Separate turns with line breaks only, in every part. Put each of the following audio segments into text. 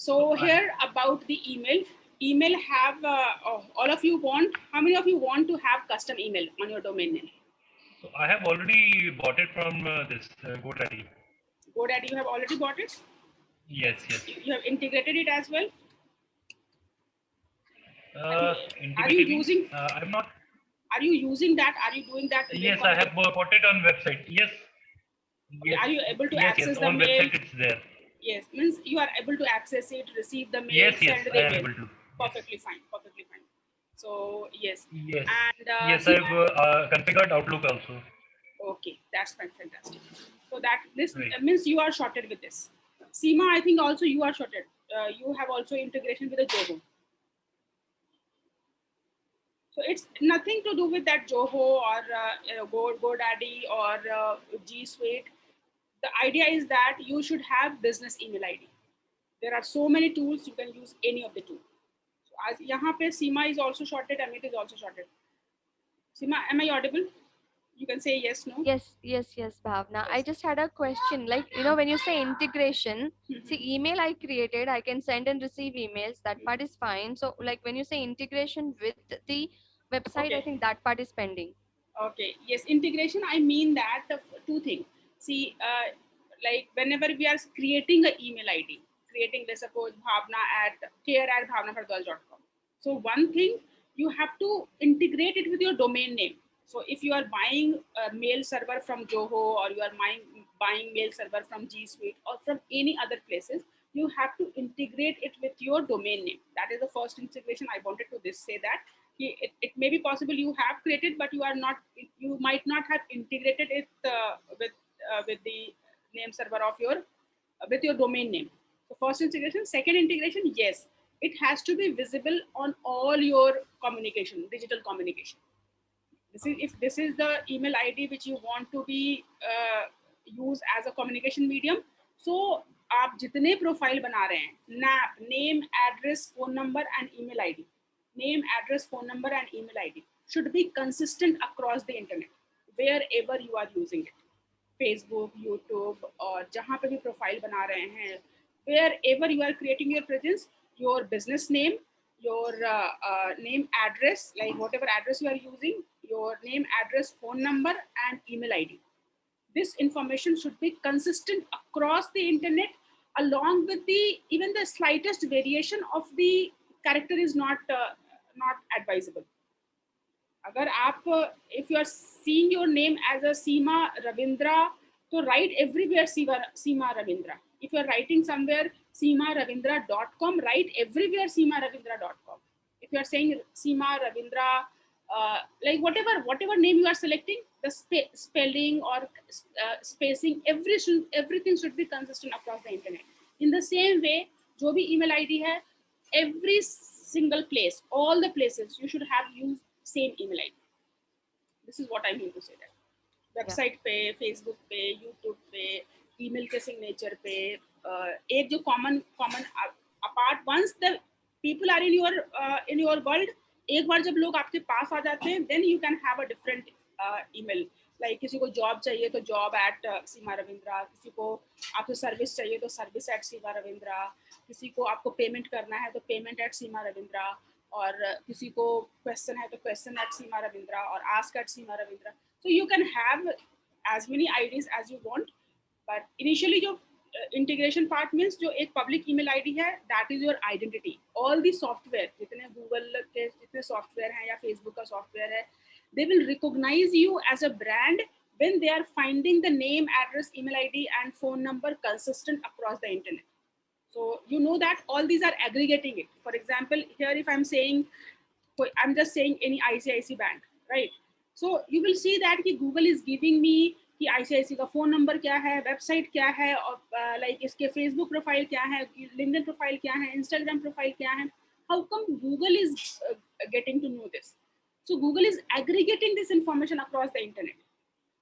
So here about the email. Email have all of you want. How many of you want to have custom email on your domain name?
So I have already bought it from this GoDaddy.
GoDaddy, you have already bought it.
Yes, yes.
You have integrated it as well. Are you
Integrated means
using?
I'm not.
Are you using that? Are you doing that mail
Yes, I have
communication?
bought it on website. Yes,
Okay.
yes,
Are you able to
yes, yes.
access the
On
mail?
website it's there.
Yes, means you are able to access it, receive the mail,
Yes, yes,
send the
I am
email.
able to. Yes,
Perfectly fine. Perfectly fine. So yes,
yes,
and
yes.
Seema.
I've configured Outlook also.
Okay, that's fantastic. So that this
Right.
means you are sorted with this. Seema, I think also you are sorted. You have also integration with the Zoho. So it's nothing to do with that Zoho or GoDaddy or G Suite. The idea is that you should have business email ID. There are so many tools, you can use any of the two. So as यहाँ पे Seema is also sorted, Amit is also sorted. Seema, am I audible? You can say yes, no.
Yes, Bhavna. I
Yes.
just had a question. Like, when you say integration, see,
Mhm.
email I created, I can send and receive emails. That part is fine. So, like, when you say integration with the website, I
Okay.
think that part is pending.
Okay. Yes, integration. I mean that two things. See, like whenever we are creating an email ID, creating let's suppose Bhavna at care@bhavnabhardwaj.com. So one thing you have to integrate it with your domain name. So if you are buying a mail server from Zoho or you are buying mail server from G Suite or from any other places, you have to integrate it with your domain name. That is the first integration I wanted to this say that it may be possible you have created but you are not you might not have integrated it with the name server of your with your domain name. So first integration. Second integration, yes, it has to be visible on all your communication, digital communication. This is if this is the email ID which you want to be used as a communication medium. So आप जितने profile बना रहे हैं nap name address phone number and email ID name address phone number and email id should be consistent across the internet wherever you are using it. Facebook, YouTube और जहाँ पे भी profile बना रहे हैं wherever you are creating your presence, your business name, your name address, like whatever address you are using, your name address phone number and email id, this information should be consistent across the internet along with the even the slightest variation of the character is not advisable. अगर आप if you are seeing your name as a Seema Ravindra, so write everywhere Seema Ravindra. If you are writing somewhere seemaravindra.com, write everywhere seemaravindra.com. If you are saying Seema Ravindra, like whatever name you are selecting, the spelling or spacing, everything should be consistent across the internet. In the same way, जो भी email ID है, every single place, all the places you should have used same email ID. This is what I mean to say that.
Yeah.
Website पे, Facebook पे, YouTube पे, email के signature पे, एक जो common common apart once the people are in your world, एक बार जब लोग आपके पास आ जाते हैं then you can have a different email. Like किसी को जॉब चाहिए तो जॉब एट सीमा रविंद्रा, किसी को आपको सर्विस चाहिए तो सर्विस एट सीमा रविंद्रा, किसी को आपको पेमेंट करना है तो पेमेंट एट सीमा रविंद्रा, और किसी को क्वेश्चन है तो क्वेश्चन एट सीमा रविंद्रा और ask at Seema Ravindra. So you can have as many IDs as you want, but initially जो integration part means जो एक public email ID है, that is your identity. All the software जितने Google के जितने software हैं या Facebook का software है, they will recognize you as a brand when they are finding the name, address, email ID and phone number consistent across the internet. So you know that all these are aggregating it. For example, here if I'm saying, I'm just saying any ICICI bank, right? So you will see that कि Google is giving me कि ICICI का phone number क्या है, website क्या है, और like इसके Facebook profile क्या है, LinkedIn profile क्या है, Instagram profile क्या है. How come Google is getting to know this? So Google is aggregating this information across the internet.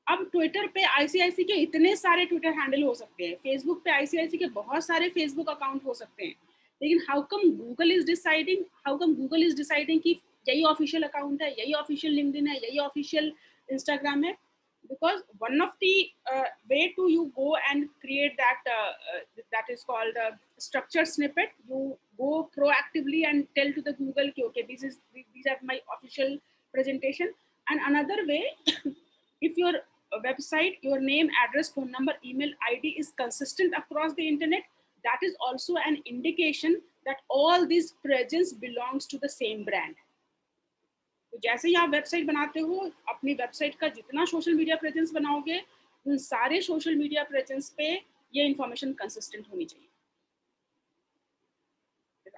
अब ट्विटर पे आईसीआईसी के इतने सारे ट्विटर हैंडल हो सकते हैं, फेसबुक पे आईसीआईसी के बहुत सारे फेसबुक अकाउंट हो सकते हैं, लेकिन how come Google is deciding कि यही ऑफिशियल अकाउंट है, यही ऑफिशियल लिंक्डइन है, यही ऑफिशियल इंस्टाग्राम है. because one of the way to you go and create that that is called a structured snippet. You go proactively and tell to the Google, okay, these are my official presentation. And another way, if your website, your name, address, phone number, email ID is consistent across the internet, that is also an indication that all these presence belongs to the same brand. तो जैसे ही आप website बनाते हो, अपनी website का जितना social media presence बनाओगे, उन सारे सोशल मीडिया प्रेजेंस पे ये इंफॉर्मेशन कंसिस्टेंट होनी चाहिए.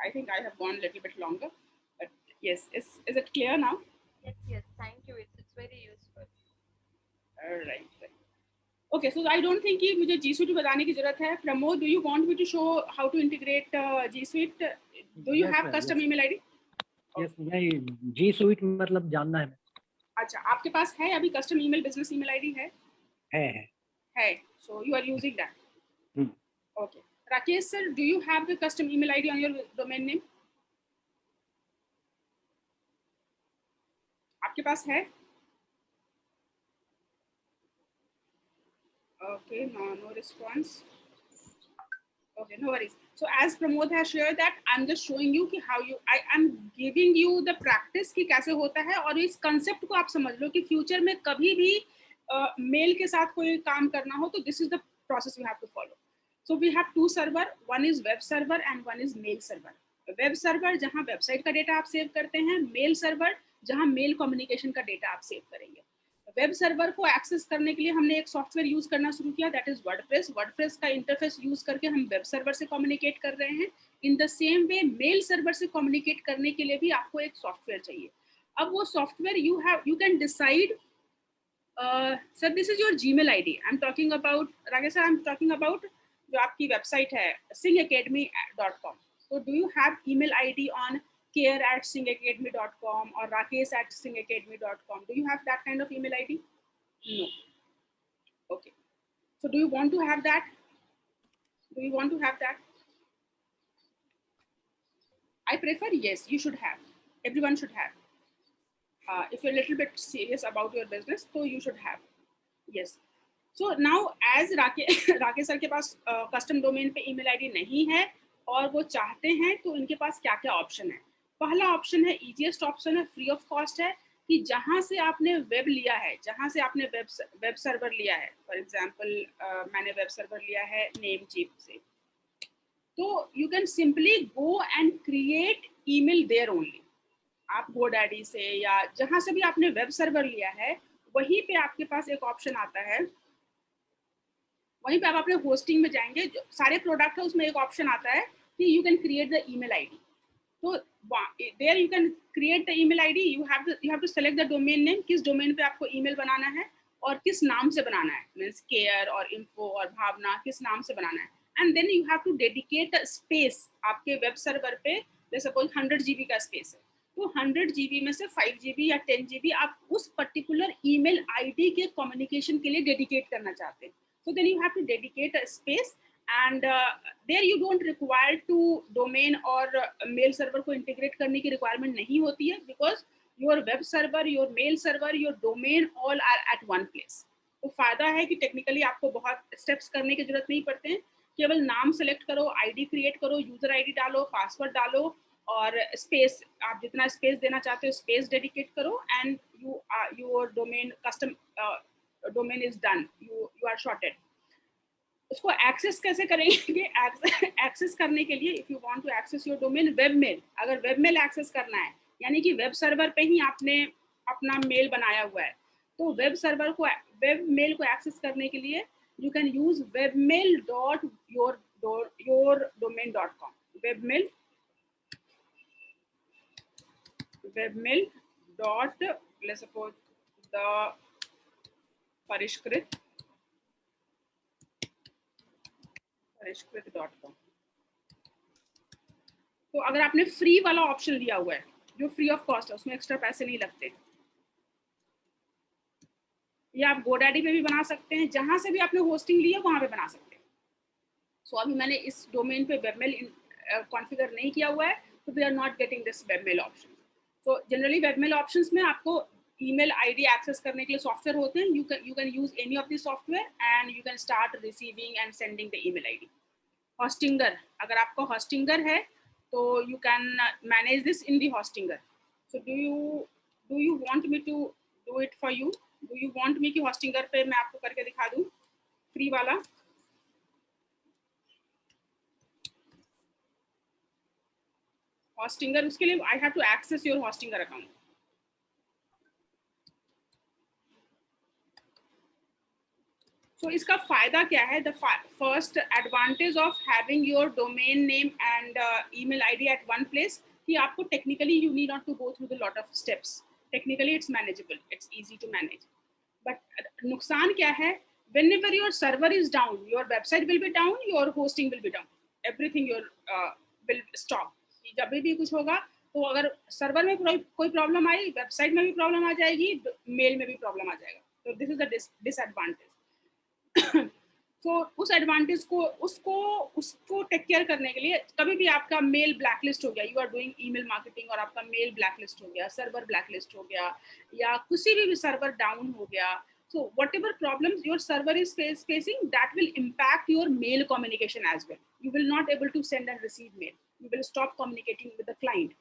I think I have gone a little bit longer, but yes, is it clear now?
Yes, thank you. It's very useful.
Right. Okay, so I don't think कि मुझे G Suite बताने की जरूरत है. Pramod, do you want me to show how to integrate G Suite? Do you have custom email ID?
Yes, नहीं, G Suite मतलब जानना है.
अच्छा, आपके पास है अभी custom email, business email ID है? है. So you are using that. Okay. Rakesh sir, do you have the custom email ID on your domain name? आपके पास है? Okay, no response. Okay, no worries. So as Pramod has shared that, I'm just showing you कि how you, I am giving you the practice कि कैसे होता है, और इस concept को आप समझ लो कि future में कभी भी mail के साथ कोई काम करना हो तो this is the process you have to follow. So we have two server, one is web server and one is mail server. Web server जहाँ website का data आप सेव करते हैं, mail server जहाँ mail communication का data आप save करेंगे. Web server को एक्सेस करने के लिए हमने एक सॉफ्टवेयर यूज करना शुरू किया, दैट इज वर्डप्रेस. वर्डप्रेस का इंटरफेस यूज करके हम वेब सर्वर से कम्युनिकेट कर रहे हैं. In the same way mail server से कम्युनिकेट करने के लिए भी आपको एक सॉफ्टवेयर चाहिए. अब वो software you can decide. Sir this is your Gmail ID. I am talking about, Rakesh sir, I am talking about जो आपकी वेबसाइट है singacademy.com. So do you have email ID on care@singacademy.com or rakesh@singacademy.com? Do you have that kind of email ID? No. Okay. So do you want to have that? Do you want to have that? I prefer yes, you should have. Everyone should have. If you're a little bit serious about your business, so you should have. Yes. So now as Rakesh sir के पास custom domain पे email ID नहीं है और वो चाहते हैं, तो इनके पास क्या क्या ऑप्शन है. पहला ऑप्शन है, इजीएस्ट ऑप्शन है, फ्री ऑफ कॉस्ट है, कि जहां से आपने वेब लिया है, जहां से आपने वेब सर्वर लिया है. फॉर एग्जांपल मैंने वेब सर्वर लिया है नेमचीप से, तो you can simply go and create email there only. आप GoDaddy से या जहां से भी आपने वेब सर्वर लिया है, वहीं पे आपके पास एक ऑप्शन आता है. वहीं पे आप अपने होस्टिंग में जाएंगे, जो सारे प्रोडक्ट है उसमें एक ऑप्शन आता है कि you can create the email ID. तो there you can create the email ID. You have to select the domain name, किस डोमेन पे आपको ईमेल बनाना है और किस नाम से बनाना है, मींस केयर और इन्फो और भावना, किस नाम से बनाना है. And then you have to dedicate space आपके वेब सर्वर पे. जैसे सपोज 100 GB का स्पेस है, तो 100 GB में से 5 GB या 10 GB आप उस पर्टिकुलर ईमेल आईडी के कम्युनिकेशन के लिए डेडिकेट करना चाहते हैं. So then you have to dedicate a space, and there you don't require to domain or mail server को integrate करने की requirement नहीं होती है, because your web server, your mail server, your domain all are at one place. तो फायदा है कि technically आपको बहुत steps करने की जरूरत नहीं पड़ते हैं. केवल नाम select करो, ID create करो, user ID डालो, password डालो, और space आप जितना space देना चाहते हो space dedicate करो, and your domain custom domain is done. You are sorted. उसको एक्सेस कैसे करेंगे? एक्सेस करने के लिए, if you want to access your domain web mail, अगर वेब मेल एक्सेस करना है, यानी कि वेब सर्वर पे ही आपने अपना मेल बनाया हुआ है, तो वेब सर्वर को, वेब मेल को एक्सेस करने के लिए you can use webmail.yourdomain.com. webmail dot, let's suppose the parishkrit.com. तो अगर आपने फ्री वाला ऑप्शन लिया हुआ है, जो फ्री ऑफ कॉस्ट है, उसमें एक्स्ट्रा पैसे नहीं लगते, या आप GoDaddy पे भी बना सकते हैं, जहां से भी आपने होस्टिंग ली है वहां पे बना सकते हैं. सो अभी मैंने इस डोमेन पे वेबमेल कॉन्फ़िगर नहीं किया हुआ है, तो we are not getting this webmail option. So generally webmail options में आपको ईमेल आईडी एक्सेस करने के लिए सॉफ्टवेयर होते हैं, you can use any of the software and you can start receiving and sending the email ID. Hostinger, अगर आपका Hostinger है तो you can manage this in the Hostinger. So do you want me to do it for you? Do you want me कि Hostinger पे मैं आपको करके दिखा दूं फ्री वाला? होस्टिंगर, उसके लिए I have to access your Hostinger account. So इसका फायदा क्या है? The first advantage of having your domain name and email ID at one place, कि आपको technically you need not to go through the lot of steps. Technically it's manageable, it's easy to manage. But नुकसान क्या है? Whenever your server is down, your website will be down, your hosting will be down, everything your will stop. जब भी कुछ होगा तो अगर server में कोई प्रॉब्लम आई, वेबसाइट में भी प्रॉब्लम आ जाएगी, मेल में भी प्रॉब्लम आ जाएगा. तो दिस इज द डिसएडवांटेज. तो उस एडवांटेज को उसको टेक केयर करने के लिए, कभी भी आपका मेल ब्लैकलिस्ट हो गया, you are doing email marketing और आपका मेल ब्लैकलिस्ट हो गया, सर्वर ब्लैकलिस्ट हो गया, या किसी भी सर्वर डाउन हो गया, so whatever problems your server is facing, that will impact your mail communication as well. You will not able to send and receive mail, you will stop communicating with the client.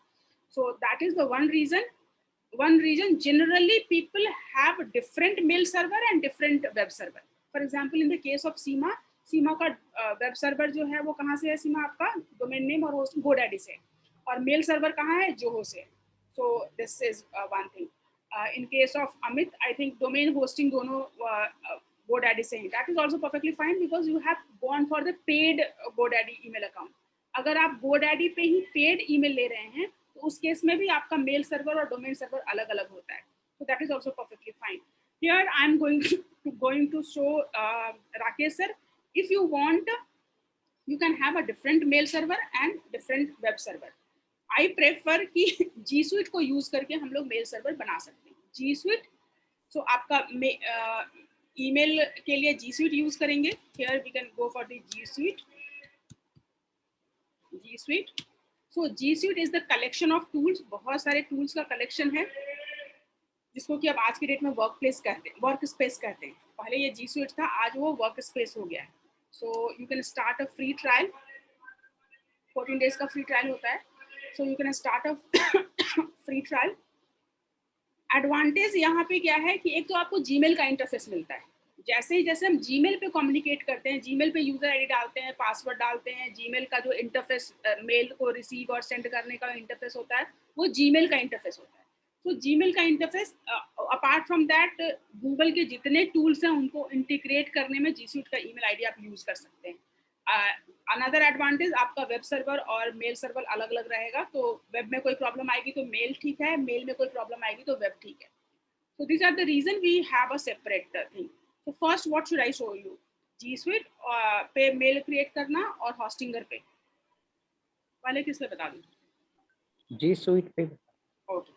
So that is the one reason generally people have different mail server and different web server. For example, in the case of सीमा का web server जो है वो कहाँ से है? सीमा आपका domain name और host GoDaddy से, और मेल सर्वर कहाँ है? जोहो से. So this is one thing. In case of Amit, I think domain hosting दोनों GoDaddy से ही. That is also perfectly fine because you have gone for the paid GoDaddy email account. अगर आप GoDaddy पे ही paid email ले रहे हैं तो उस केस में भी आपका मेल सर्वर और डोमेन सर्वर अलग अलग होता है. So that is also perfectly fine. Here I am going to show Rakesh sir. If you want, you can have a different mail server and different web server. I prefer कि G Suite को use करके हम लोग mail server बना सकते हैं. G Suite, so आपका email के लिए G Suite यूज करेंगे. Here we can go for the G Suite. So G Suite is the collection of tools. बहुत सारे tools का collection है जिसको कि अब आज की डेट में वर्क स्पेस कहते हैं. पहले ये G Suite था, आज वो वर्क स्पेस हो गया है. So you can start a free trial. 14 days का फ्री ट्रायल होता है. So you can start a free trial. Advantage यहाँ पे क्या है कि एक तो आपको जीमेल का इंटरफेस मिलता है. जैसे हम जीमेल पे कम्युनिकेट करते हैं, जीमेल पे यूजर आईडी डालते हैं, पासवर्ड डालते हैं, जीमेल का जो इंटरफेस मेल को रिसीव और सेंड करने का इंटरफेस होता है वो जीमेल का इंटरफेस होता है. तो जीमेल का interface, apart from that Google के जितने टूल्स हैं उनको इंटीग्रेट करने में G Suite का ईमेल आईडी आप यूज कर सकते हैं. अनदर एडवांटेज, आपका वेब सर्वर और मेल सर्वर अलग अलग रहेगा. तो वेब में कोई प्रॉब्लम आएगी तो मेल ठीक है, मेल में कोई प्रॉब्लम आएगी तो वेब ठीक है. So these are the reason we have a separate thing. So first what should I show you? G Suite पे मेल क्रिएट करना और होस्टिंगर पे. पहले किस पे बता दूं?
G Suite पे.
Okay.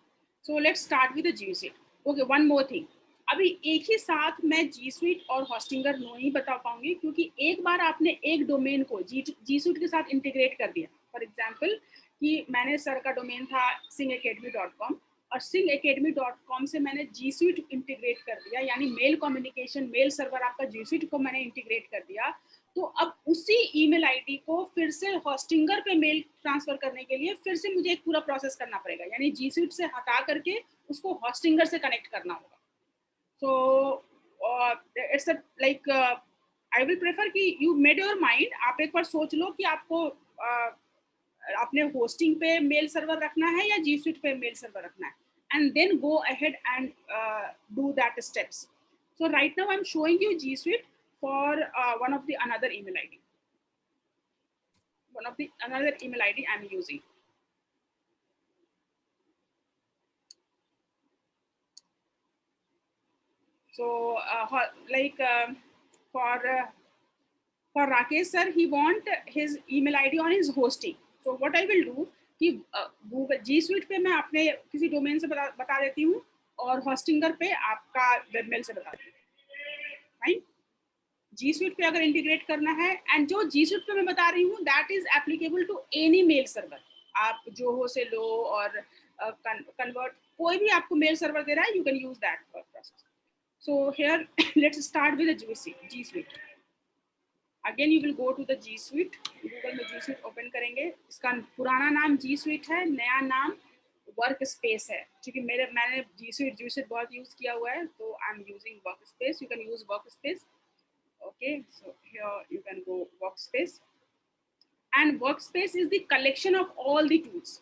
So let's start with the G Suite. Okay, one more thing. अभी एक ही साथ मैं G Suite और होस्टिंगर नहीं बता पाऊंगी क्योंकि एक बार आपने एक डोमेन को G Suite के साथ इंटीग्रेट कर दिया. फॉर एग्जाम्पल कि मैंने सर का डोमेन था singacademy.com और singacademy.com से मैंने G Suite इंटीग्रेट कर दिया, यानी मेल कम्युनिकेशन, मेल सर्वर आपका G Suite को मैंने इंटीग्रेट कर दिया. तो अब उसी ईमेल आईडी को फिर से होस्टिंगर पे मेल ट्रांसफर करने के लिए फिर से मुझे एक पूरा प्रोसेस करना पड़ेगा, यानी G Suite से हटा करके उसको होस्टिंगर से कनेक्ट करना होगा. So it's a like I will prefer कि you made your mind. आप एक बार सोच लो कि आपको अपने होस्टिंग पे मेल सर्वर रखना है या G Suite पे मेल सर्वर रखना है, and then go ahead and do that steps. So right now I'm showing you G Suite for one of the another email ID. Another email ID I'm using. So for Rakesh sir, he want his email ID on his hosting. So what I will do कि Google G Suite पे मैं अपने किसी domain से बता देती हूँ और होस्टिंगर पे आपका वेबमेल से बता देती हूँ. राइट? G Suite पे अगर इंटीग्रेट करना है, एंड जो G Suite पे मैं बता रही हूँ that is applicable to any mail server. आप जोहो से लो और convert, कोई भी आपको मेल सर्वर दे रहा है, you can use that process. So here let's start with the G Suite. Again you will go to the G Suite. Google में G Suite open करेंगे. इसका पुराना नाम G Suite है, नया नाम Workspace है. क्योंकि मैंने G Suite बहुत यूज किया हुआ है, तो I'm using Workspace. You can use Workspace. Okay, so here you can go Workspace. And Workspace is the collection of all the tools.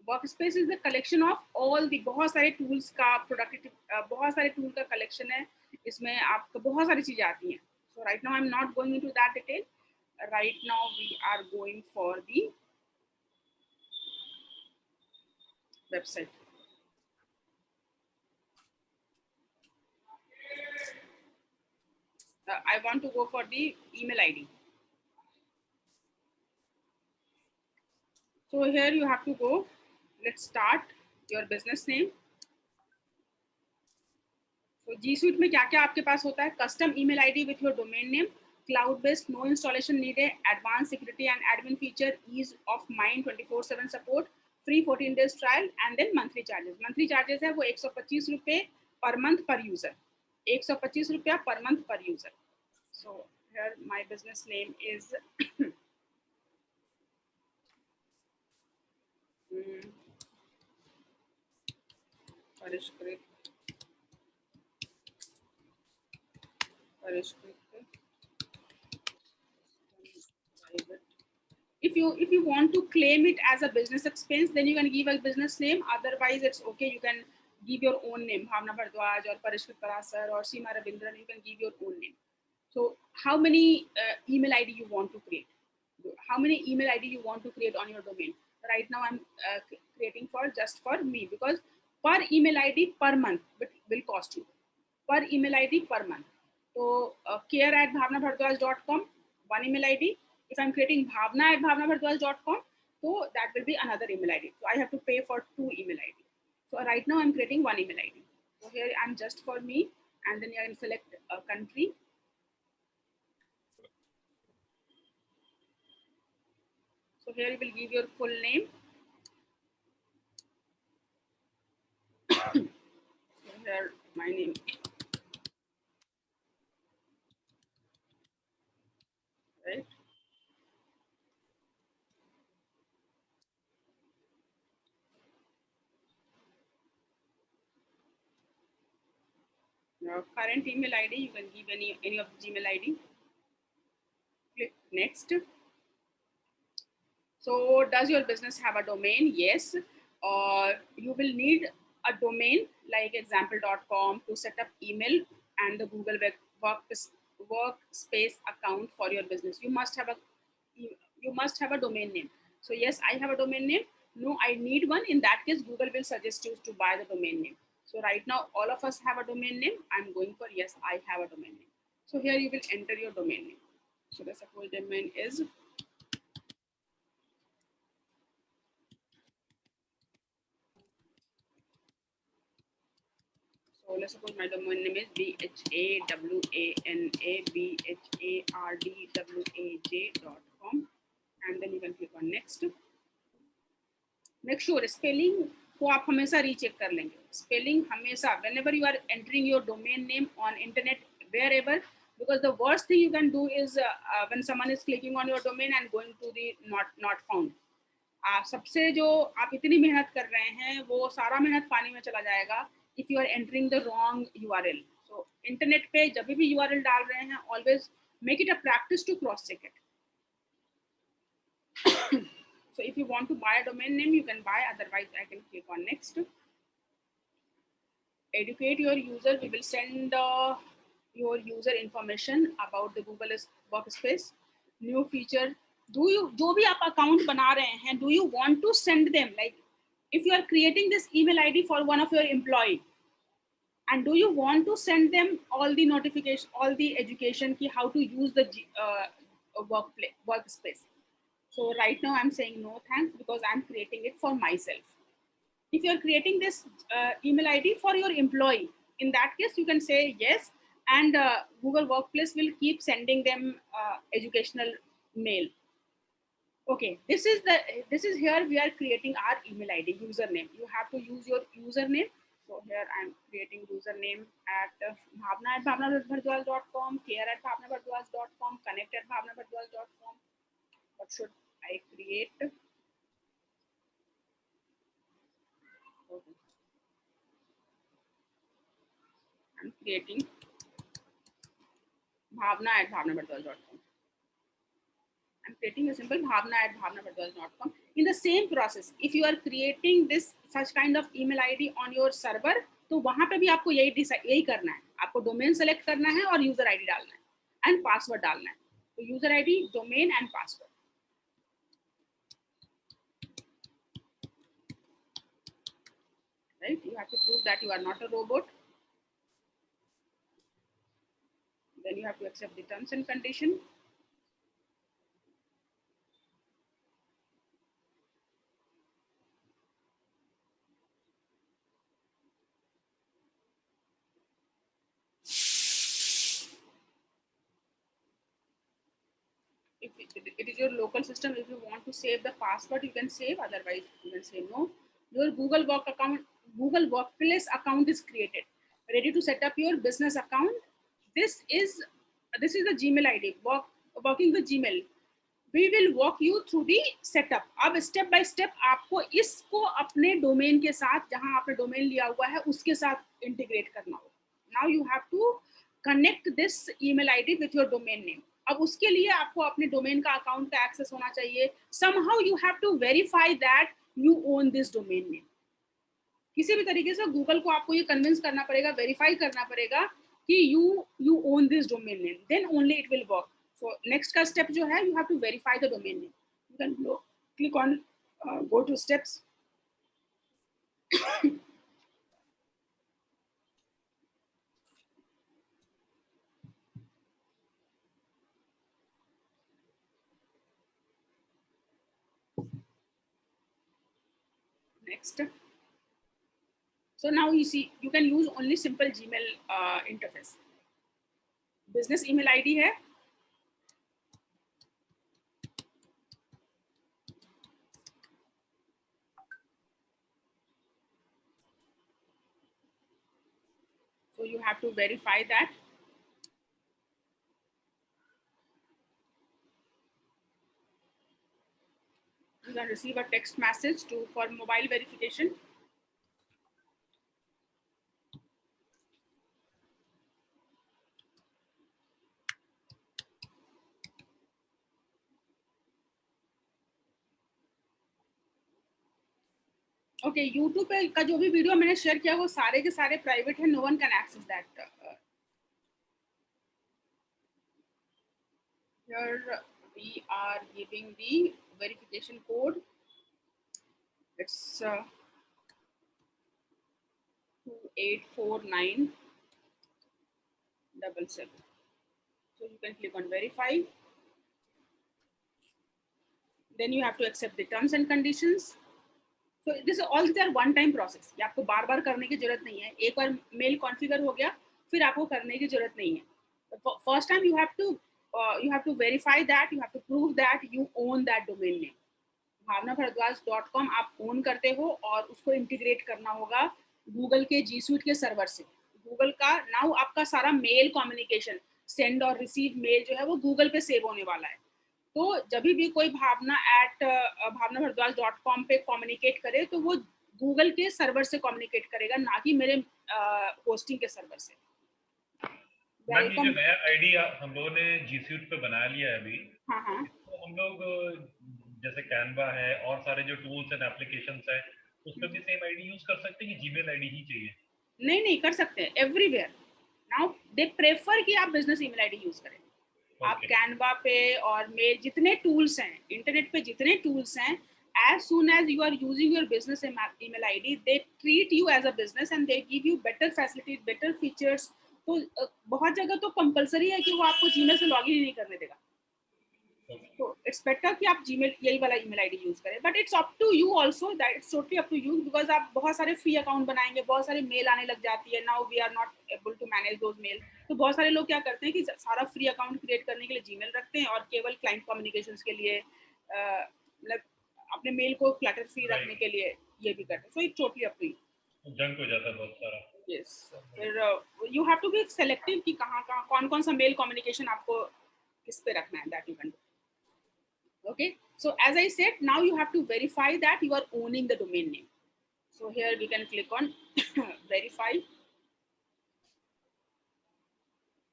Workspace is the collection of all the, बहुत सारे tools का productivity, बहुत सारे tool का collection है. इसमें आपको बहुत सारी चीजें आती हैं. So right now I'm not going into that detail. Right now we are going for the website. I want to go for the email ID. So here you have to go. Let's start your business name. So G Suite में क्या क्या आपके पास होता है? Custom email ID with your domain name, cloud based, no installation needed, advanced security and admin feature, ease of mind, 24/7 support, free 14 days trial, and then monthly charges. Monthly charges है वो 125 रुपए per month per user. 125 रुपया per month per user. So here my business name is Parishkrit. If you want to claim it as a business expense, then you can give a business name. Otherwise, it's okay. You can give your own name, Bhavna Bhardwaj or Parishkrit Parasar or Seema Ravindran. You can give your own name. So, how many email ID you want to create? How many email ID you want to create on your domain? Right now, I'm creating for just for me, because per email ID per month will cost you. Per email ID per month. So care@bhavnabhardwaj.com, one email ID. If I'm creating bhavna@bhavnabhardwaj.com, so that will be another email ID. So I have to pay for 2 email ID. So right now I'm creating 1 email ID. So here I'm just for me, and then you can select a country. So here you will give your full name. So here my name. Right. Your current email ID, you can give any of the Gmail ID. Click next. So does your business have a domain? Yes. You will need a domain like example.com to set up email and the Google Workspace account for your business. You must have a domain name. So yes, I have a domain name. No, I need one. In that case, Google will suggest you to buy the domain name. So right now, all of us have a domain name. I'm going for yes, I have a domain name. So here you will enter your domain name. So the suppose domain is so let's suppose my domain name is bhavanabhardwaj.com, and then you can click on next. Make sure spelling को आप हमेशा recheck कर लेंगे. Spelling हमेशा whenever you are entering your domain name on internet wherever, because the worst thing you can do is when someone is clicking on your domain and going to the not found. आप सबसे जो आप इतनी मेहनत कर रहे हैं वो सारा मेहनत पानी में चला जाएगा if you are entering the wrong URL. So internet पे जब भी URL डाल रहे हैं, always make it a practice to cross check it. So if you want to buy a domain name, you can buy. Otherwise, I can click on next. Educate your user. We will send your user information about the Google Workspace. New feature. Do you जो भी आप account बना रहे हैं, do you want to send them, like if you are creating this email ID for one of your employee, and do you want to send them all the notification, all the education ki how to use the workspace? So right now I'm saying no thanks, because I'm creating it for myself. If you're creating this email ID for your employee, in that case you can say yes, and Google Workplace will keep sending them educational mail. Okay, this is here we are creating our email ID, username. You have to use your username. So here I'm creating username at bhavna@bhavnabhardwaj.com, care@bhavnabhardwaj.com, connect@bhavnabhardwaj.com. What should I create? Okay. I'm creating bhavna@bhavnabhardwaj.com. I'm creating a simple bhavna@bhavnabhardwaj.com. In the same process, if you are creating this such kind of email ID on your server, तो वहां पे भी आपको यही करना है. आपको domain select करना है और यूजर आईडी डालना है एंड पासवर्ड डालना है. तो user ID, domain and password. Right? You have to prove that you are not a robot. Then you have to accept the terms and condition. If it is your local system, if you want to save the password, you can save. Otherwise, you can say no. Your Google Workplace account is created. Ready to set up your business account. This is the Gmail ID. Working the Gmail. We will walk you through the setup. अब step by step आपको इसको अपने domain के साथ, जहां आपने domain लिया हुआ है उसके साथ इंटीग्रेट करना होगा. Now you have to connect this email ID with your domain name. अब उसके लिए आपको अपने डोमेन का अकाउंट का एक्सेस होना चाहिए. Somehow you have to verify that you own this domain name. किसी भी तरीके से गूगल को आपको ये कन्विंस करना पड़ेगा, वेरीफाई करना पड़ेगा कि you own this domain name. Then only it will work. So next का step जो है, you have to verify the domain name. You can click on go to steps. Next. So now you see, you can use only simple Gmail interface. Business email ID है. So you have to verify that. You can receive a text message for mobile verification. Okay, YouTube पे का जो भी video मैंने share किया वो सारे के सारे प्राइवेट है. No one can access that. Here we are giving the verification code. It's 284977. So you can click on verify. Then you have to accept the terms and conditions. So this all these are one time process. ये आपको बार बार करने की जरूरत नहीं है. एक बार mail configure हो गया, फिर आपको करने की जरूरत नहीं है. First time you have to verify that, you have to prove that you own that domain name. bhavnabhardwaj.com आप ओन करते हो और उसको इंटीग्रेट करना होगा गूगल के G Suite के सर्वर से. गूगल का नाउ आपका सारा मेल कम्युनिकेशन, सेंड और रिसीव मेल जो है वो गूगल पे सेव होने वाला है. तो जब भी कोई bhavna@bhavnabhardwaj.com पे कम्युनिकेट करे तो वो गूगल के सर्वर से कम्युनिकेट करेगा, ना कि मेरे होस्टिंग के सर्वर से.
मैम, ये जो नया आईडी हम लोगों ने G Suite पे बना लिया है अभी.
हाँ.
तो हम लोग जैसे कैनवा है और सारे जो टूल्स एंड एप्लीकेशंस हैं उस पे भी सेम आईडी यूज कर सकते हैं कि जीमेल आईडी ही चाहिए?
नहीं कर सकते हैं. एवरीवेयर नाउ दे प्रेफर कि आप बिजनेस ईमेल आईडी यूज करें. आप कैनवा पे और मेल जितने टूल्स हैं, इंटरनेट पे जितने टूल्स हैं, as soon as you are using your business email ID, they treat you as a business and they give you better facilities, better features. तो बहुत जगह तो कंपलसरी है कि वो आपको जीमेल से लॉगिन ही नहीं करने देगा. तो इट्स बेटर कि आप जीमेल यही वाला ईमेल आईडी यूज करें. But it's up to you also, that it's totally up to you, because आप बहुत सारे फ्री अकाउंट बनाएंगे, बहुत सारे मेल आने लग जाती है. Now we are not able to manage those mail. तो बहुत सारे लोग क्या करते हैं कि सारा फ्री अकाउंट क्रिएट करने के लिए जीमेल रखते हैं और केवल क्लाइंट कम्युनिकेशंस के लिए मतलब अपने मेल को क्लटर फ्री
Right.
रखने के लिए ये भी करते हैं. So it totally up to you.
Junk हो जाता है बहुत सारा.
Yes. फिर you have to be selective कि कहाँ कौन सा मेल कम्युनिकेशन आपको किस पे रखना है, that you can do. Okay. So as I said, now you have to verify that you are owning the domain name. So here we can click on verify.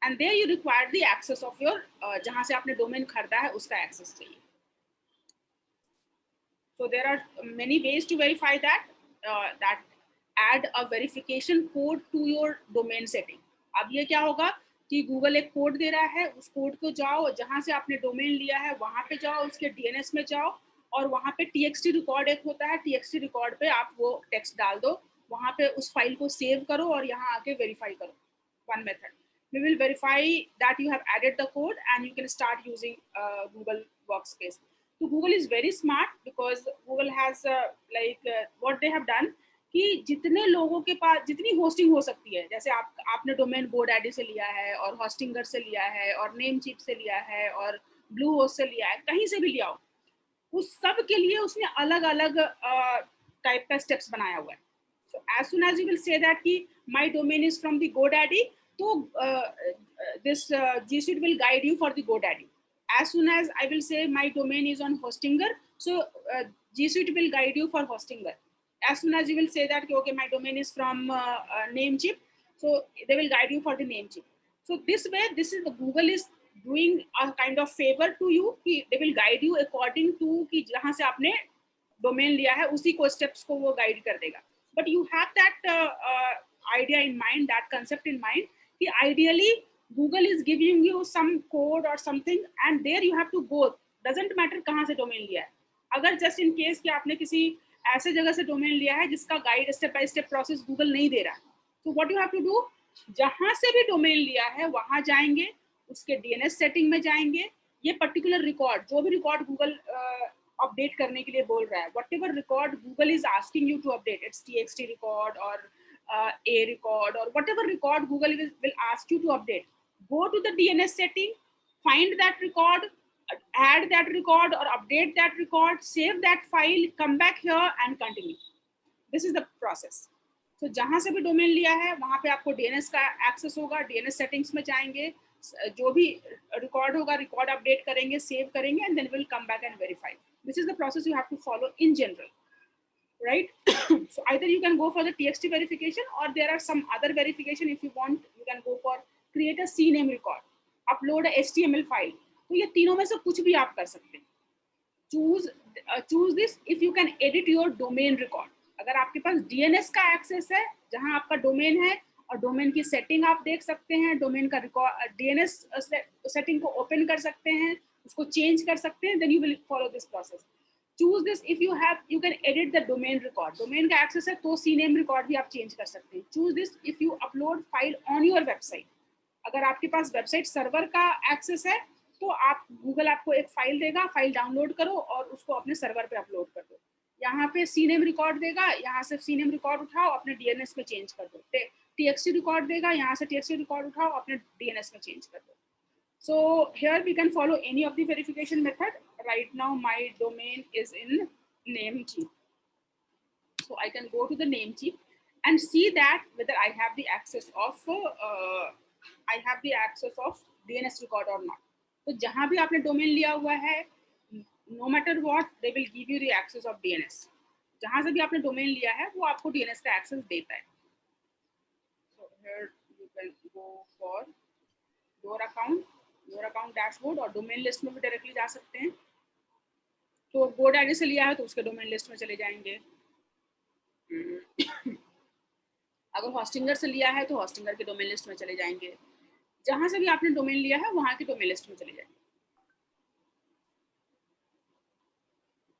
And there you require the access of your जहाँ से आपने domain खरीदा है उसका access चाहिए. So there are many ways to verify that. That add a verification code to your domain setting. अब ये क्या होगा कि गूगल एक कोड दे रहा है, उस कोड को जाओ, जहाँ से आपने डोमेन लिया है वहाँ पे जाओ, उसके डीएनएस में जाओ और वहाँ पे txt रिकॉर्ड एक होता है, txt रिकॉर्ड पे आप वो टेक्स्ट डाल दो, वहाँ पे उस फाइल को सेव करो और यहाँ आके वेरीफाई करो. One method. We will verify that you have added the code and you can start using Google Workspace. So Google is very smart because Google has what they have done कि जितने लोगों के पास जितनी hosting हो सकती है, जैसे आपने डोमेन GoDaddy से लिया है और होस्टिंगर से लिया है और नेमचीप से लिया है और ब्लू होस्ट से लिया है, कहीं से भी लिया हो, उस सब के लिए उसने अलग अलग टाइप का स्टेप्स बनाया हुआ है. So as soon as you will say that कि my domain is from the GoDaddy, तो this G Suite will guide you for the GoDaddy. As soon as I will say my domain is on Hostinger, so G Suite will guide you for Hostinger. As soon as you will say that okay, my domain is from Namecheap, so they will guide you for the Namecheap. So this way, this is the Google is doing a kind of favor to you कि they will guide you according to कि जहाँ से आपने domain लिया है उसी को steps को वो गाइड कर देगा. But you have that idea in mind, that concept in mind कि ideally Google is giving you some code or something and there you have to go. Doesn't matter कहाँ से डोमेन लिया है. अगर just in case कि आपने किसी ऐसे जगह से डोमेन लिया है जिसका guide step by step process Google नहीं दे रहा है, तो what you have to do, जहां से भी डोमेन लिया है वहां जाएंगे, उसके डीएनएस सेटिंग में जाएंगे, ये पर्टिकुलर रिकॉर्ड जो भी रिकॉर्ड गूगल अपडेट करने के लिए बोल रहा है, whatever record Google is asking you to update, it's txt record और a record or whatever record Google will ask you to update, go to the DNS setting, find that record, add that record or update that record, save that file, come back here and continue. This is the process. So जहाँ से भी domain लिया है वहाँ पे आपको DNS का access होगा, DNS सेटिंग्स में जाएंगे, जो भी रिकॉर्ड होगा रिकॉर्ड अपडेट करेंगे, सेव करेंगे and then will come back and verify. This is the process you have to follow in general, right? So either you can go for the TXT verification or there are some other verification. If you want, you can go for create a CNAME record, upload a HTML file. तो ये तीनों में से कुछ भी आप कर सकते हैं. Choose this if you can edit your domain record. अगर आपके पास DNS का एक्सेस है जहां आपका डोमेन है और डोमेन की सेटिंग आप देख सकते हैं, डोमेन का रिकॉर्ड DNS सेटिंग को ओपन कर सकते हैं, उसको चेंज कर सकते हैं, then you will follow this process. Choose this if you have, you can edit the domain record. Domain का access है तो CNAME record भी आप change कर सकते हैं. Choose this if you upload file on your website. अगर आपके पास वेबसाइट सर्वर का एक्सेस है तो आप गूगल आपको एक फाइल देगा, फाइल डाउनलोड करो और उसको अपने सर्वर पे अपलोड कर दो. यहाँ पे CNAME रिकॉर्ड देगा, यहाँ से CNAME रिकॉर्ड उठाओ अपने DNS में चेंज कर दो. TXT रिकॉर्ड देगा, यहाँ से TXT रिकॉर्ड उठाओ अपने DNS में चेंज कर दो. So here we can follow any of the verification method. Right now my domain is in Namecheap. So I can go to the Namecheap and see that whether I have the access of DNS record or not. तो जहाँ भी आपने domain लिया हुआ है, no matter what, they will give you the access of DNS. जहाँ से भी आपने डोमेन लिया है, वो आपको DNS का access देता है. So here you can go for your account dashboard और डोमेन लिस्ट में भी डायरेक्टली जा सकते हैं. तो GoDaddy से लिया है तो उसके डोमेन लिस्ट में चले जाएंगे. अगर होस्टिंगर से लिया है तो होस्टिंगर के डोमेन लिस्ट में चले जाएंगे. जहां से भी आपने डोमेन लिया है वहां के डोमेन लिस्ट में चले जाएंगे.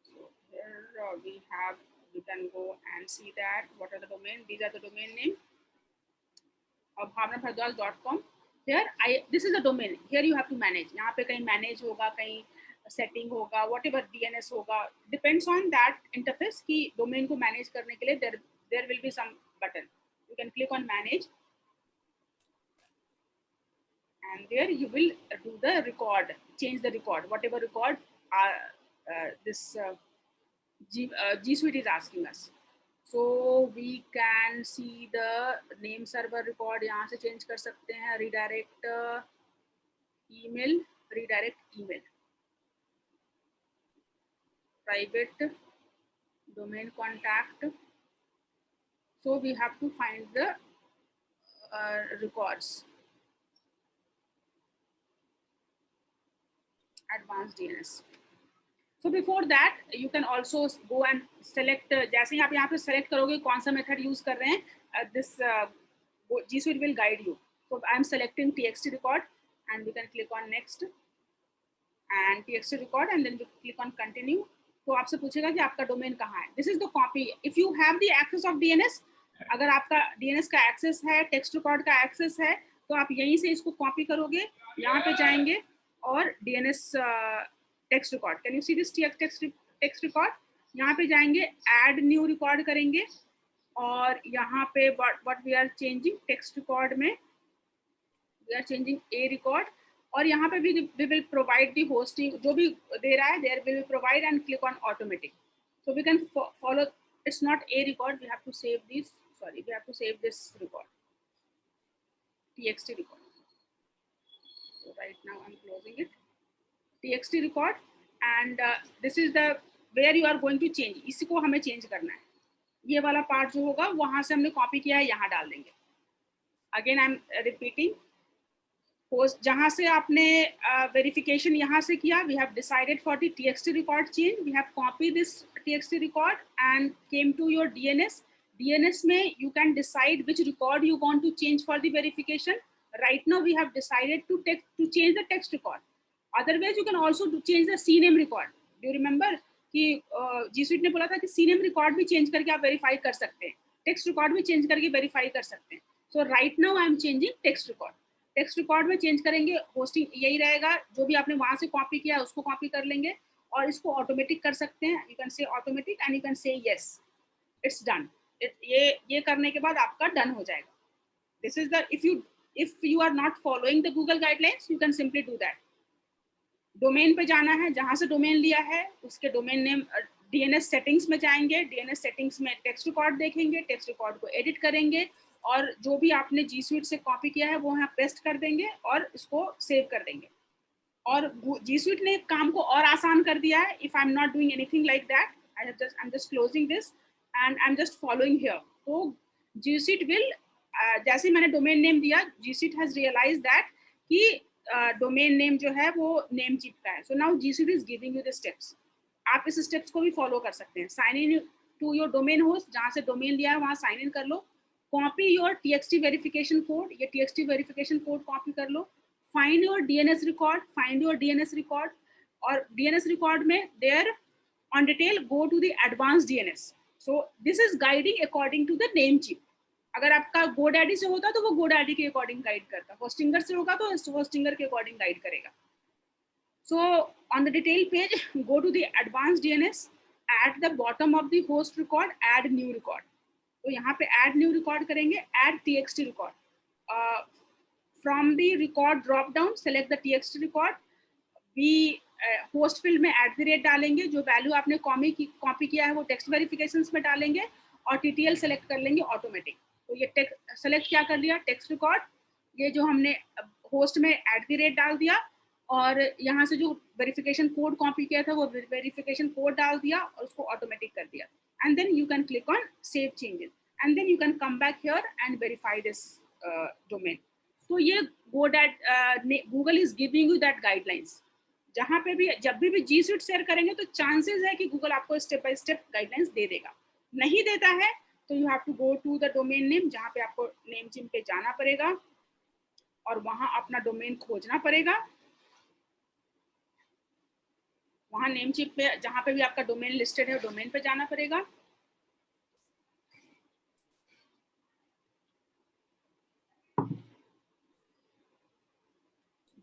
So here we have, you can go and see that what are the domain. These are the domain name of bhavnabhardwaj.com. Here this is a domain. Here you have to manage. यहाँ पे कहीं manage होगा, कहीं setting होगा, whatever DNS होगा, depends on that interface कि domain को manage करने के लिए there will be some button. You can click on manage and there you will do the record, change the record, whatever record this G Suite is asking us. So we can see the name server record, यहाँ से change कर सकते हैं, redirect email, private domain contact. So we have to find the records. Advanced DNS. So before that, you can also go and select. जैसे ही आप यहाँ पे select करोगे कौन सा method use कर रहे हैं, this G Suite will guide you. So I am selecting TXT record, and we can click on next and TXT record, and then we click on continue. तो आपसे पूछेगा कि आपका डोमेन कहाँ है. This is the copy. If you have the access of DNS, अगर आपका DNS का access है, text record का access है, तो आप यहीं से इसको copy करोगे, यहाँ पे जाएंगे और DNS text record. Can you see this text record? यहाँ पे जाएंगे, add new record करेंगे और यहाँ पे what we are changing text record में we are changing a record और यहाँ पे भी we will provide the hosting जो भी दे रहा है there we will provide and click on automatic. So we can follow. It's not a record. We have to save this. Sorry, we have to save this record. TXT record. So right now I'm closing it. TXT record and this is the where you are going to change. इसी को हमें change करना है. ये वाला part जो होगा वहाँ से हमने copy किया है यहाँ डाल देंगे. Again I'm repeating. Post जहाँ से आपने verification यहाँ से किया, we have decided for the TXT record change. We have copied this TXT record and came to your DNS. DNS में you can decide which record you want to change for the verification. Right now we have decided to change the text record. Otherwise you can also change the CNAME record. Do you remember कि G Suite ने बोला था कि CNAME record भी change करके आप verify कर सकते हैं, text record भी change करके verify कर सकते हैं. So right now I am changing text record. Text record में चेंज करेंगे, होस्टिंग यही रहेगा, जो भी आपने वहां से कॉपी किया उसको कॉपी कर लेंगे और इसको ऑटोमेटिक कर सकते हैं. You can say automatic and you can say yes, it's done. ये करने के बाद आपका डन हो जाएगा. This is the if you are not following the Google guidelines you can simply do that. Domain पे जाना है, जहां से डोमेन लिया है उसके डोमेन नेम DNS सेटिंग्स में जाएंगे, DNS सेटिंग्स में टेक्स्ट रिकॉर्ड देखेंगे, टेक्स्ट रिकॉर्ड को एडिट करेंगे और जो भी आपने G Suite से कॉपी किया है वो यहाँ पेस्ट कर देंगे और इसको सेव कर देंगे. और G Suite ने काम को और आसान कर दिया है. If I am not doing anything like that, I am just closing this and I am just following here. तो G Suite विल जैसे मैंने डोमेन नेम दिया, G Suite has realise that कि डोमेन नेम जो है वो Namecheap का है. So now G Suite is giving you the steps. आप इस स्टेप्स को भी फॉलो कर सकते हैं. Sign in to your domain host, जहाँ से डोमेन लिया है वहाँ साइन इन कर लो. Copy your TXT verification code. ये TXT verification code copy कर लो. Find your DNS record. और DNS record में there on detail go to the advanced DNS. So this is guiding according to the name chip. अगर आपका GoDaddy से होता तो वो GoDaddy के अकॉर्डिंग गाइड करता. होस्टिंगर से होगा तो होस्टिंगर के अकॉर्डिंग गाइड करेगा. So on the detail page go to the advanced DNS. At the bottom of the host record add new record. तो यहाँ पे add new record करेंगे, add TXT record. From the record drop down select the TXT record. Host field में @ डालेंगे, जो value आपने copy किया है वो टेक्स्ट वेरिफिकेशंस में डालेंगे और TTL सेलेक्ट कर लेंगे ऑटोमेटिक. तो ये सेलेक्ट क्या कर लिया, टेक्स्ट रिकॉर्ड. ये जो हमने होस्ट में @ डाल दिया और यहाँ से जो वेरिफिकेशन कोड कॉपी किया था वो वेरिफिकेशन कोड डाल दिया और उसको ऑटोमेटिक कर दिया. And then you can click on save changes and then you can come back here and verify this domain. So ये Google is giving you that guidelines. जहाँ पे भी जब भी G Suite शेयर करेंगे तो चांसेस है कि Google आपको स्टेप बाय स्टेप गाइडलाइंस दे देगा. नहीं देता है तो you have to go to the domain name, जहाँ पे आपको नेम चिप पे जाना पड़ेगा और वहाँ अपना डोमेन खोजना पड़ेगा. वहाँ नेम चिप पे जहाँ पे भी आपका डोमेन लिस्टेड है डोमेन पे जाना पड़ेगा.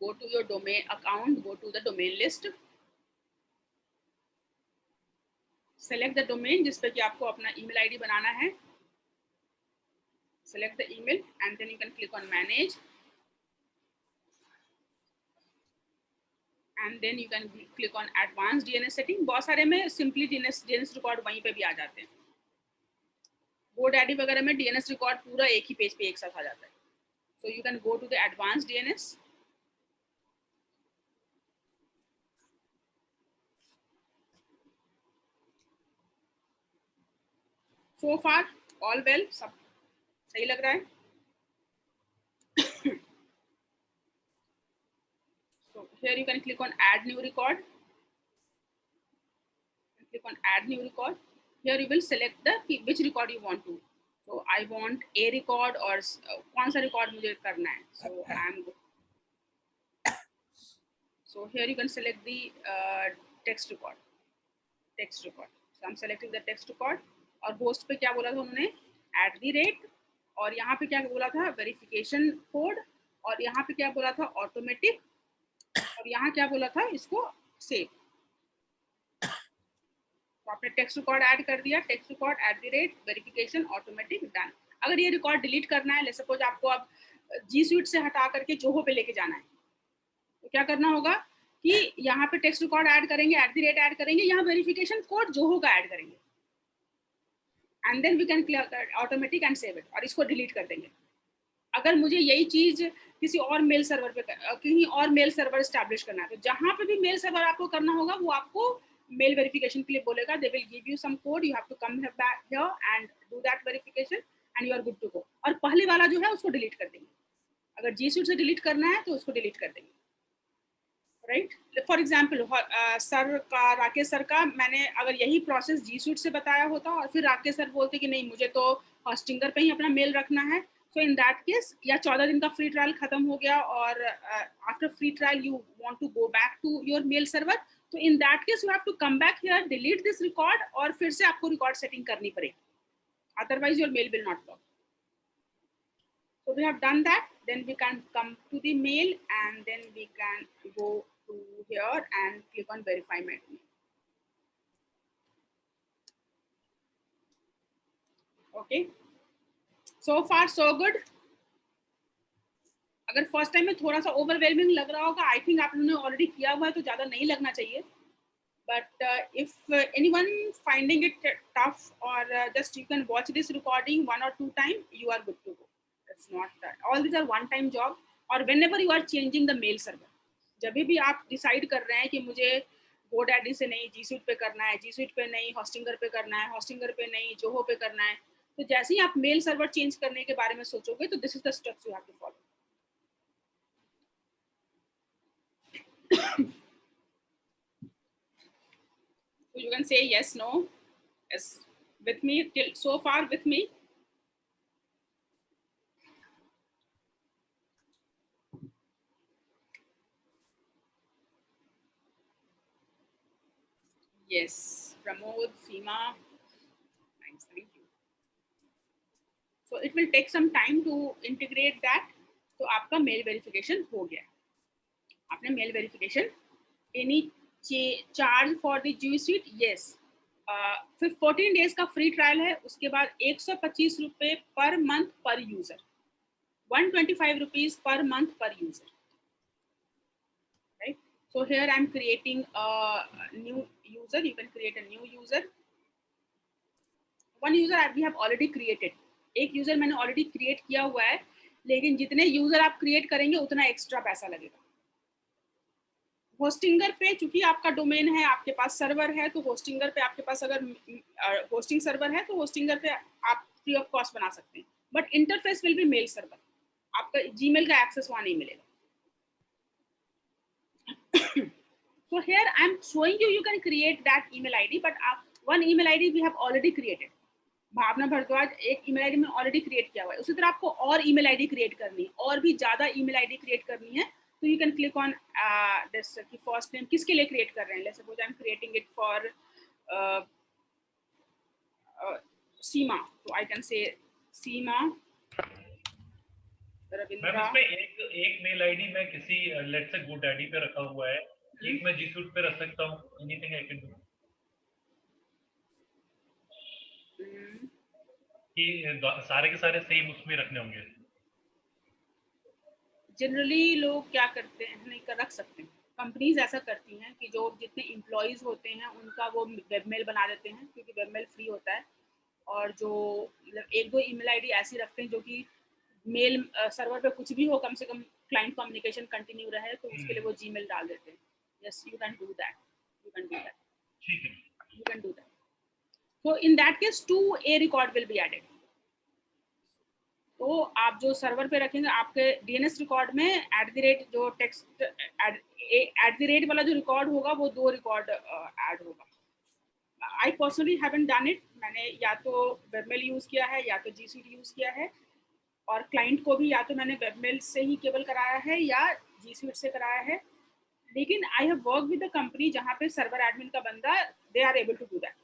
Go to your domain account, go to the domain list, select the domain जिस पे कि आपको अपना email ID बनाना है. Select the email and then you can click on manage and then you can click on advanced DNS setting. बहुत सारे में simply DNS record वहीं पे भी आ जाते हैं. GoDaddy वगैरह में DNS रिकॉर्ड पूरा एक ही पेज पे एक साथ आ जाता है. So you can go to the advanced DNS. So far all well, सब सही लग रहा है. So here you can click on add new record. Click on add new record. Here you will select the which record you want to. So I want a record or कौन सा record मुझे करना है. So so here you can select the text record. Text record. So I'm selecting the text record. और host पे क्या बोला था उन्होंने? @ और यहाँ पे क्या बोला था? Verification code. और यहाँ पे क्या बोला था? Automatic. और यहाँ क्या बोला था? इसको save. तो आपने टेक्स्ट रिकॉर्ड ऐड कर दिया. Text record @ verification automatic done. अगर ये रिकॉर्ड डिलीट करना है, लेट्स सपोज आपको अब जी स्वीट से हटा करके जोहो पे लेके जाना है, तो क्या करना होगा कि यहाँ पे टेक्स्ट रिकॉर्ड ऐड करेंगे, @ ऐड करेंगे, यहाँ वेरिफिकेशन कोड जोहो का ऐड करेंगे, and then we can automatic and save it, और इसको डिलीट कर देंगे. अगर मुझे यही चीज किसी और मेल सर्वर पे कहीं और मेल सर्वर एस्टैब्लिश करना है, तो जहाँ पे भी मेल सर्वर आपको करना होगा वो आपको मेल वेरिफिकेशन के लिए बोलेगा. They will give you some code, you have to come back here and do that verification and you are good to go. और पहले वाला जो है उसको डिलीट कर देंगे. अगर जी स्वीट से डिलीट करना है तो उसको डिलीट कर देंगे. राइट, फॉर एग्जाम्पल सर का, राकेश सर का, मैंने अगर यही प्रोसेस जी स्वीट से बताया होता और फिर राकेश सर बोलते कि नहीं मुझे तो हॉस्टिंगर पे ही अपना मेल रखना है, सो इन दैट केस, या 14 दिन का फ्री ट्रायल खत्म हो गया और after free trial you want to go back to your mail server, तो in that case you have to come back here, delete this record और फिर से आपको रिकॉर्ड सेटिंग करनी पड़ेगी, otherwise your mail will not work. So we have done that. Then we can come to the mail and then we can go to here and click on verify my mail. Okay. So far so good. अगर first time में थोड़ा सा overwhelming लग रहा होगा, I think आप लोगों ने ऑलरेडी किया हुआ है तो ज़्यादा नहीं लगना चाहिए. But if anyone finding it tough or just you can watch this recording 1 or 2 times, you are good to go. It's not all these are one time job. और whenever you are changing the mail server, जब भी आप decide कर रहे हैं कि मुझे GoDaddy से नहीं जी स्वीट पे करना है, जी स्वीट पे नहीं हॉस्टिंगर पे करना है, हॉस्टिंगर पे नहीं जोहो पे करना है, तो जैसे ही आप मेल सर्वर चेंज करने के बारे में सोचोगे तो this is the steps you have to follow. So you can say yes, no, yes, with me till so far with me. Yes, Pramod, Seema, thanks, thank you. So it will take some time to integrate that. तो आपका mail verification हो गया. आपने mail verification. Any charge for the G Suite? Yes. फिर 14 days का free trial है, उसके बाद 125 रुपये पर मंथ पर यूजर, 125 रुपीज पर मंथ पर user. Right, so here I'm creating a new user. You can create a new user. One user we have already created. एक user मैंने already create किया हुआ है, लेकिन जितने यूजर आप क्रिएट करेंगे उतना एक्स्ट्रा पैसा लगेगा. होस्टिंगर पे चूंकि आपका डोमेन है, आपके पास सर्वर है, तो होस्टिंगर पे आपके पास अगर होस्टिंग सर्वर है तो होस्टिंगर पे आप फ्री ऑफ कॉस्ट बना सकते हैं, but interface will be mail server. आपका जीमेल का एक्सेस वहां नहीं मिलेगा. So here I am showing you can create that email ID, but one email ID we have already created. भावना भारद्वाज एक ईमेल आईडी में ऑलरेडी क्रिएट किया हुआ है. उसी तरह आपको और ईमेल आईडी क्रिएट करनी है, और भी ज्यादा ईमेल आईडी क्रिएट करनी है, तो you can click on this की फर्स्ट नेम किसके लिए क्रिएट कर रहे हैं. Let's suppose I am creating it for Seema, तो आई कैन से सीमा रविंद्रा.
इसमें एक मेल आईडी मैं किसी लेट्स से GoDaddy पे रखा हुआ है, एक मैं जी स्वीट पे रख सकता हूँ. एनीथिंग आई कैन डू कि सारे के सारे सेम उसमें रखने होंगे.
जनरली लोग क्या करते हैं, नहीं कर रख सकते हैं. कंपनीज ऐसा करती हैं कि जो जितने एम्प्लॉयज़ होते हैं उनका वो वेब मेल बना देते हैं, क्योंकि वेब मेल फ्री होता है, और जो मतलब एक दो ईमेल आईडी ऐसी रखते हैं जो कि मेल सर्वर पे कुछ भी हो, कम से कम क्लाइंट कम्युनिकेशन कंटिन्यू रहे, तो उसके लिए वो जीमेल डाल देते हैं. Yes, you can do that, you can do that,
ठीक है.
you can do that. So in that case 2A record will be added. तो आप जो सर्वर पे रखेंगे आपके DNS रिकॉर्ड में @ जो टेक्स्ट @ वाला जो रिकॉर्ड होगा वो 2 रिकॉर्ड ऐड होगा. I personally haven't done it. मैंने या तो वेबमेल यूज किया है या तो G Suite यूज किया है, और क्लाइंट को भी या तो मैंने वेबमेल से ही केबल कराया है या G Suite से कराया है. लेकिन I have work with the company जहाँ पे सर्वर एडमिन का बंदा they are able to do that.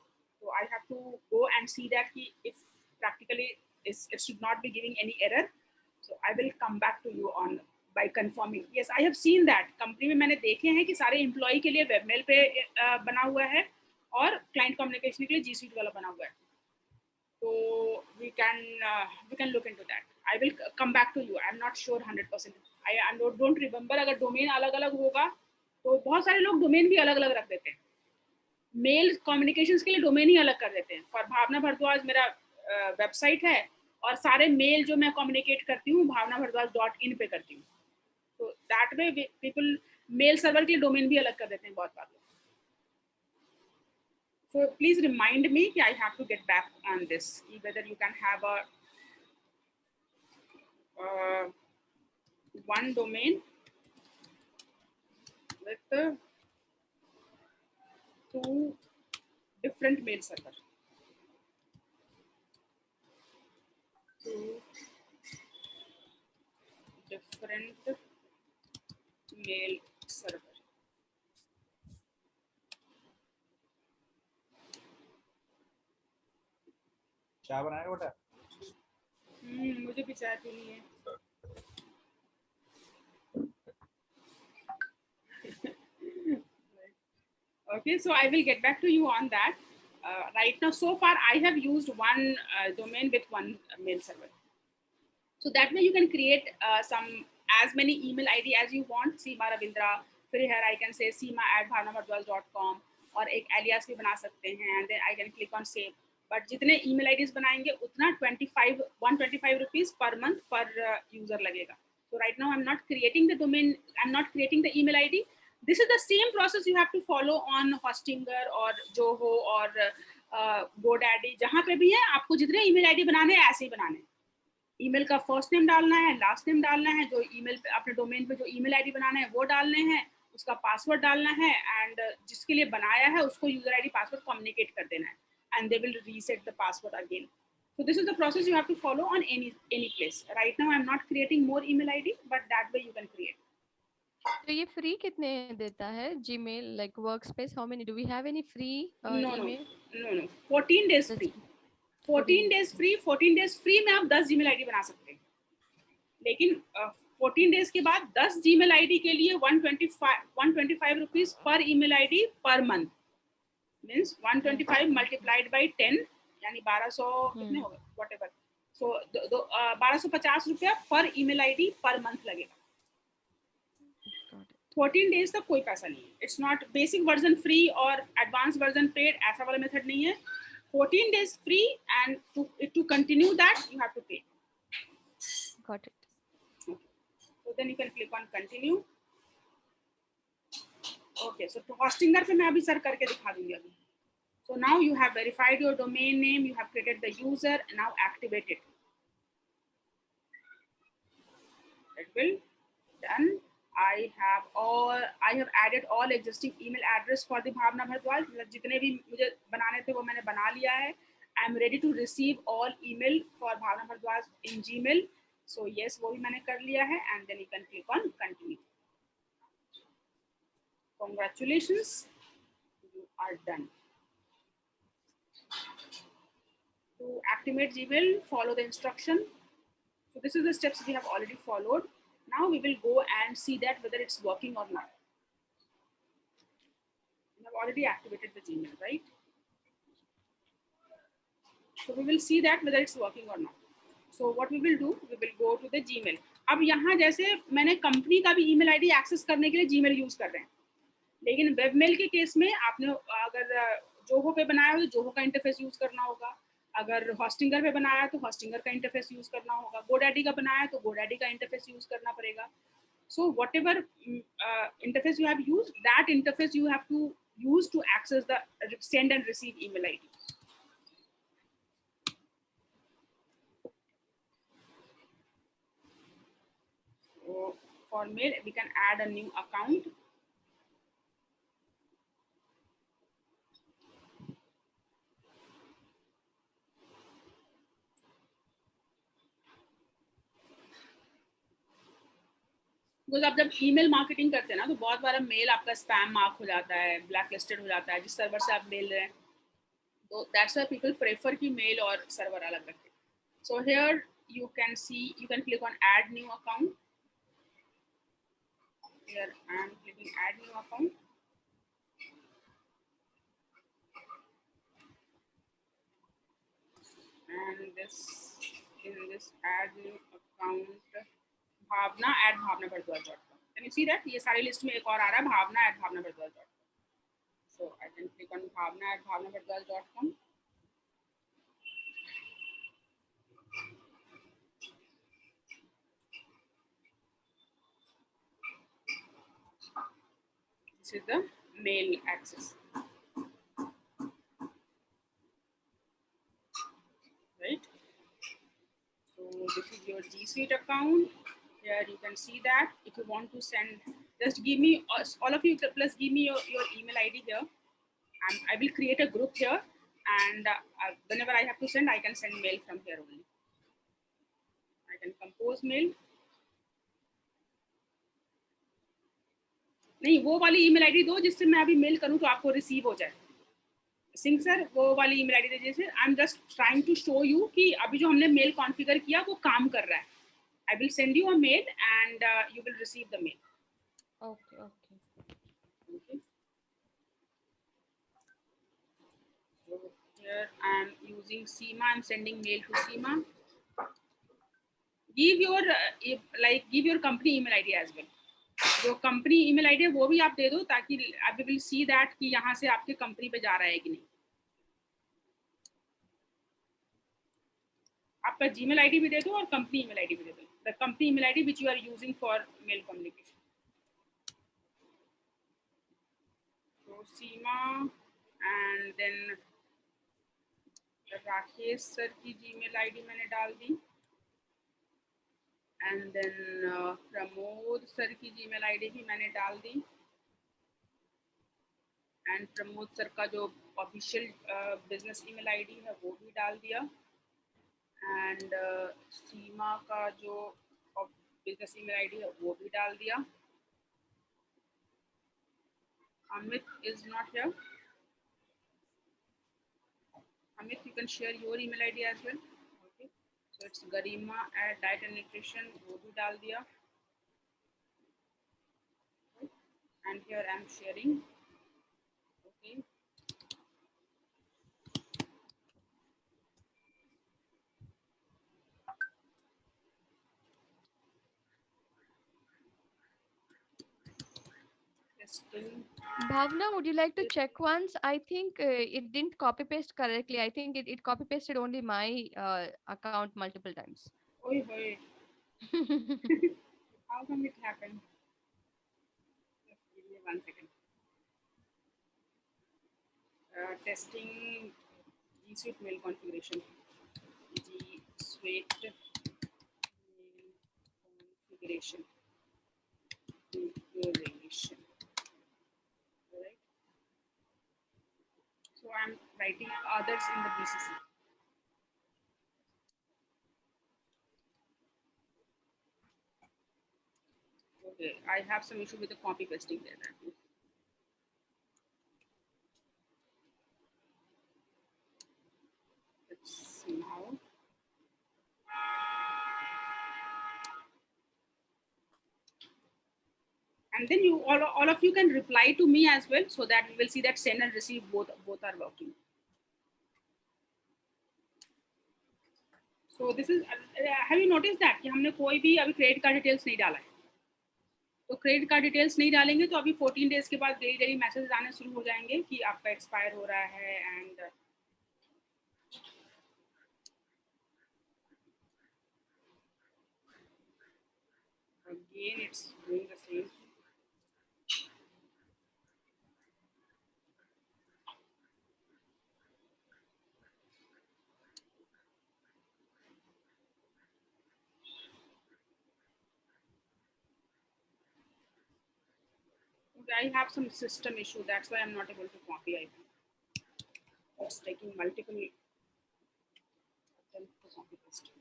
So I have to go and see that if practically it should not be giving any error. So I will come back to you on by confirming. Yes, I have seen that. Company में मैंने देखे हैं कि सारे employ के लिए webmail पे बना हुआ है और क्लाइंट कम्युनिकेशन के लिए G Suite वाला बना हुआ है. So we can look into that. I will come back to you. I'm not sure 100%. I don't remember. अगर डोमेन अलग अलग होगा तो बहुत सारे लोग डोमेन भी अलग अलग रख देते हैं. मेल कम्युनिकेशंस के लिए डोमेन ही अलग कर देते हैं. फॉर भावना भारद्वाज मेरा वेबसाइट है और सारे मेल जो मैं कम्युनिकेट करती हूँ bhavnabhardwaj.in पे करती हूँ. तो that way people mail server के लिए डोमेन भी अलग कर देते हैं बहुत बार. So please remind me कि I have to get back on this, whether you can have a one domain with 2 different mail server. 2 different mail server.
चाय बनाएगा बेटा?
मुझे भी चाय पीनी है. Okay, so I will get back to you on that. Right now, so far I have used one domain with one mail server. So that way you can create as many email ID as you want. Seema Ravindra, फिर here I can say seema@bhavnabhardwaj.com और एक alias भी बना सकते हैं, and then I can click on save. But जितने email IDs बनाएंगे उतना 125 rupees per month per user लगेगा. So right now I'm not creating the domain, I'm not creating the email ID. This is the same process you have to follow on Hostinger or Zoho or GoDaddy. जहाँ पे भी है आपको जितने email ID बनाने हैं ऐसे ही बनाने हैं. ईमेल का फर्स्ट नेम डालना है, लास्ट नेम डालना है, जो ईमेल पे अपने डोमेन पे जो ईमेल आईडी बनाना है वो डालने हैं, उसका पासवर्ड डालना है, एंड जिसके लिए बनाया है उसको यूजर आईडी पासवर्ड कम्युनिकेट कर देना है, and they will reset the password again. So this is the process you have to follow on any place. Right now I'm not creating more email ID, but that way you can create.
तो ये free कितने देता है Gmail, like workspace? How many do we have any free email?
No. 14 days free. 14 days free. 14 days free में आप 10 Gmail ID बना सकते हैं. लेकिन 14 डेज के बाद 10 जीमेल आईडी के लिए 125 rupees per email ID per month. Means 125 multiplied by 10 यानी 1200 कितने हो गए व्हाटएवर. सो 1250 रुपया पर ईमेल आईडी पर मंथ लगेगा. 14 डेज तक कोई पैसा नहीं है. It's not basic version free और एडवांस वर्जन पेड, ऐसा वाला मेथड नहीं है. 14 days free, and to continue that you have to pay.
Got it.
Okay. So then you can click on continue. Okay, so to Hostinger पे मैं अभी sir करके दिखा दूंगी अभी. So now you have verified your domain name, you have created the user, and now activate it. It will done. I have added all existing email address for the Bhavna Bhardwaj. जितने भी मुझे बनाने थे वो मैंने बना लिया है. I am ready to receive all email for Bhavna Bhardwaj in Gmail. So yes, वो भी मैंने कर लिया है, and then you can click on continue. Congratulations, you are done. To activate Gmail, follow the instruction. So this is the steps we have already followed. Now we will go and see that whether it's working or not. We have already activated the Gmail, right? So we will see that whether it's working or not. So what we will do, we will go to the Gmail. अब यहाँ जैसे मैंने company का भी email ID access करने के लिए Gmail use कर रहे हैं. लेकिन वेबमेल के केस में आपने अगर जोहो पे बनाया हो तो जोहो का इंटरफेस यूज करना होगा, अगर हॉस्टिंगर पे बनाया तो हॉस्टिंगर का इंटरफेस यूज करना होगा, गोडैडी का बनाया तो गोडैडी का इंटरफेस यूज करना पड़ेगा. So whatever interface you have used, that interface you have to use to access the send and receive email ID. So for mail, we can add a new account. Because आप जब email marketing करते हैं ना तो बहुत बार mail आपका spam mark हो जाता है, ब्लैक लिस्टेड हो जाता है जिस सर्वर से आप मेल रहे हैं. तो दैट्स व्हाई पीपल प्रेफर कि मेल और सर्वर अलग रखें. So here you can see, you can click on add new account. Here I am clicking add new account. And this, in this add new account, Bhavna @bhavnabhardwaj.com. Can you see that? ये सारी list में एक और आ रहा है bhavna@bhavnabhardwaj.com. So I can click on bhavna@bhavnabhardwaj.com. This is the mail access. Right? So this is your G Suite account. Here you can see that if you want to send, just give me, all of you, plus give me your email ID here. And I will create a group here, and whenever I have to send, I can send mail from here only. I can compose mail. नहीं, वो वाली email ID दो जिससे मैं अभी mail करूं तो आपको रिसीव हो जाए. सिंह सर, वो वाली ईमेल आईडी दीजिए. I am just trying to show you कि अभी जो हमने मेल कॉन्फ़िगर किया वो काम कर रहा है. I will send you a mail and you will receive the mail.
Okay.
Okay. So here I am using Seema. I'm sending mail to Seema. Give your give your company email ID as well. जो company email ID है वो भी आप दे दो ताकि आप will see that कि यहाँ से आपके कंपनी पे जा रहा है कि नहीं. आपका जीमेल आईडी भी दे दो और कंपनी ईमेल आईडी भी दे दो. The company email ID which you are using for mail communication. So Seema, and then Rakesh sir की जीमेल आईडी मैंने डाल दी. एंड देन प्रमोद सर की जीमेल आईडी भी मैंने डाल दी. एंड प्रमोद सर का जो ऑफिशियल बिजनेस ईमेल आईडी है वो भी डाल दिया. एंड सीमा का जो बिजनेस ईमेल आईडी है वो भी डाल दिया. Amit is not here. Amit, you can share your email ID as well. Okay. So it's Garima at Diet and Nutrition. वो भी डाल दिया. And here I'm sharing. Okay. Testing.
Bhavna, would you like to check once? I think it didn't copy paste correctly. I think it copy pasted only my account multiple times.
Oi, oi. How come it happened? Just give me 1 second. Testing G Suite mail configuration. G Suite mail configuration. Right. So I'm writing others in the BCC. Okay, I have some issue with the copy pasting there. Let's see now. And then you all of you can reply to me as well, so that we will see that send and receive both are working. So this is have you noticed that कि हमने कोई भी अभी credit card details नहीं डाला है. तो credit card details नहीं डालेंगे तो अभी 14 डेज के बाद डेली डेली मैसेज आने शुरू हो जाएंगे कि आपका एक्सपायर हो रहा है and again it's doing the same. I have some system issue, that's why I'm not able to copy. I think it's taking multiple attempts to copy paste.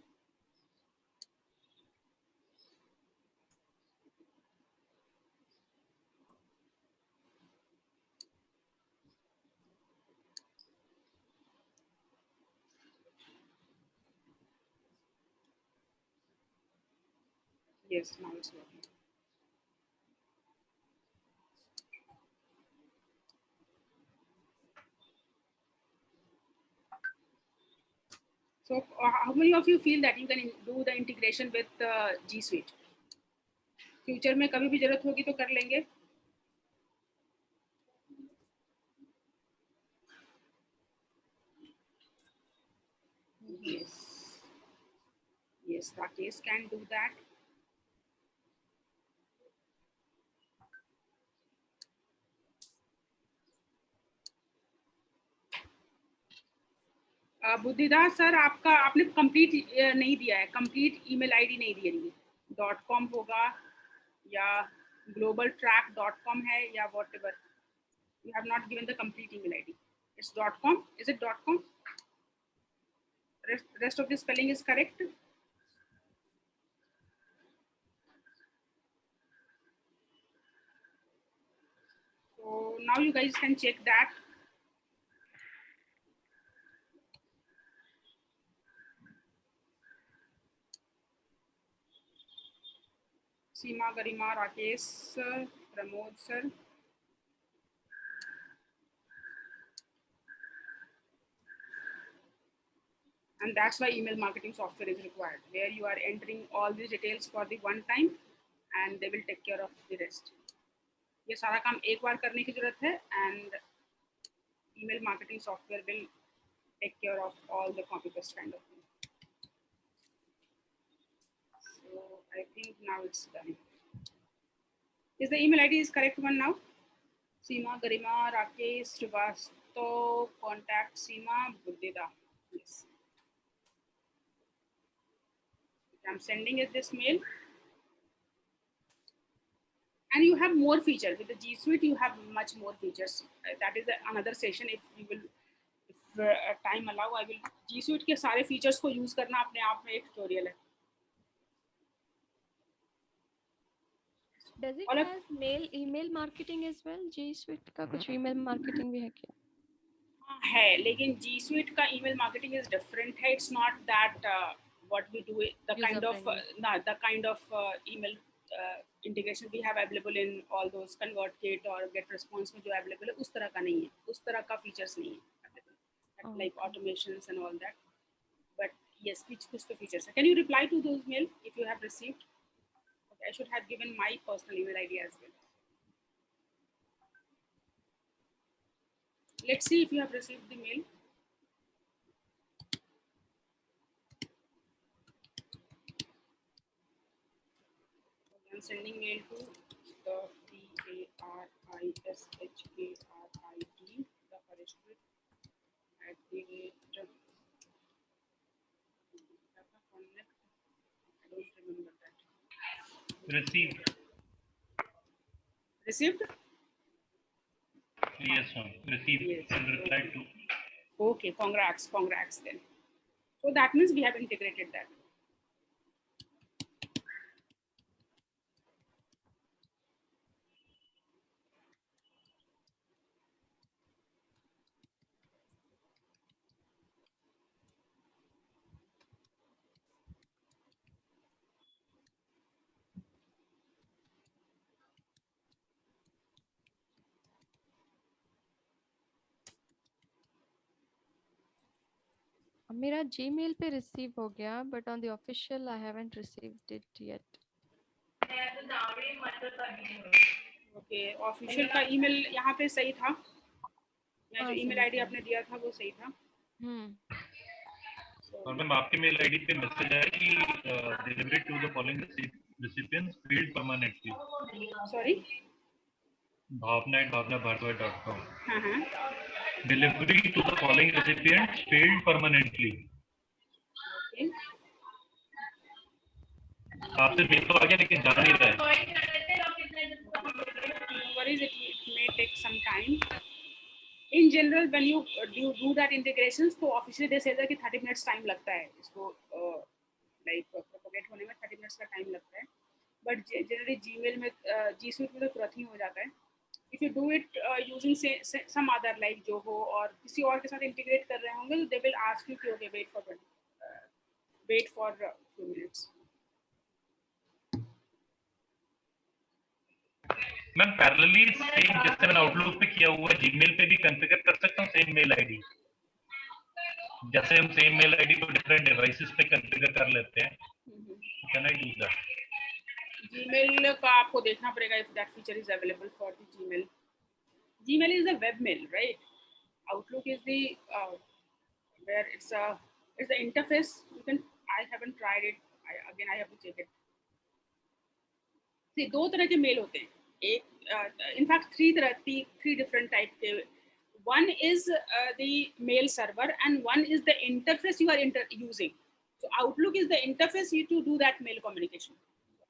Yes, now it's working. So how many of you feel that you can do the integration with G Suite? Future में कभी भी जरूरत होगी तो कर लेंगे. Yes, yes, Rakesh can do that. Buddhidas sir आपका आपने कंप्लीट नहीं दिया है, कंप्लीट ईमेल आईडी नहीं दी है. .com होगा या globaltrack.com है या whatever. You have not given the complete email ID. It's .com. Is it .com? Rest of the spelling is correct. So now you guys can check that. Seema, Garima, Rakesh, sir, Pramod, sir. And that's why email marketing software is required, where you are entering all these details for the one time and they will take care of the rest. ये सारा काम एक बार करने की जरूरत है and email marketing software will take care of all the copy paste kind of thing. So I think now it's done. Is the email ID is correct one now? Seema, Garima, Rakesh, Srivasto, contact Seema, Buddhida. Yes. I'm sending it this mail. And you have more features with the G Suite. You have much more features. That is another session. If you will, if time allow, I will. G Suite के सारे features को use करना अपने आप में एक tutorial है.
Does it have email marketing as well? G Suite का कुछ email marketing भी है क्या?
है, लेकिन G Suite का email marketing is different है. It's not that what we do. The kind of email integration we have available in all those ConvertKit or GetResponse में जो available है उस तरह का नहीं है, उस तरह का features नहीं है, like automations and all that. But yes, कुछ तो features है. Can you reply to those mail if you have received? Okay, I should have given my personal email ID as well. Let's see if you have received the mail. I'm sending mail to the PARISHKRIT, the Parishkrit at the rate. I don't remember that.
Received.
Received?
Yes, ma'am. Received.
Yes.
And replied to.
Okay, congrats then. So that means we have integrated that.
मेरा Gmail पे receive हो गया, but on the official I haven't received it yet.
Okay, official का email यहाँ पे सही था, या जो
हाँ,
ईमेल
सही
आईडी
था।
आपने दिया था वो सही था।
और मैम आपके मेल आईडी पे मैसेज आया कि delivery to the following recipients failed permanently,
sorry,
bhavna@bhavnabhardwaj.com,
हाँ हाँ,
delivery to the following recipients failed permanently.
Okay,
आपसे मेल तो आ गया लेकिन जा नहीं रहा है।
worries, it may take some time. In general, when you do that integrations, तो officially they say that कि 30 minutes time लगता है इसको like propagate होने में 30 minutes का time लगता है, but generally Gmail में G Suite में तो तुरंत ही हो जाता है. If you do it using say some other like Zoho और किसी और के साथ integrate कर रहे होंगे, तो they will ask you कि okay wait for few minutes.
Ma'am parallelly same जैसे मैंने आउटलुक पे किया हुआ है जीमेल पे भी कॉन्फ़िगर कर सकता हूँ सेम मेल आईडी, जैसे हम सेम मेल आईडी को डिफरेंट डिवाइसेस पे कॉन्फ़िगर कर लेते हैं, can I do that?
Gmail का आपको देखना पड़ेगा if that feature is available for the Gmail. Gmail is a web mail, right? Outlook is the where it's the interface. You can, I haven't tried it. I have to check it. See, दो तरह के mail होते हैं. एक in fact three different type के. One is the mail server and one is the interface you are using. So Outlook is the interface you to do that mail communication.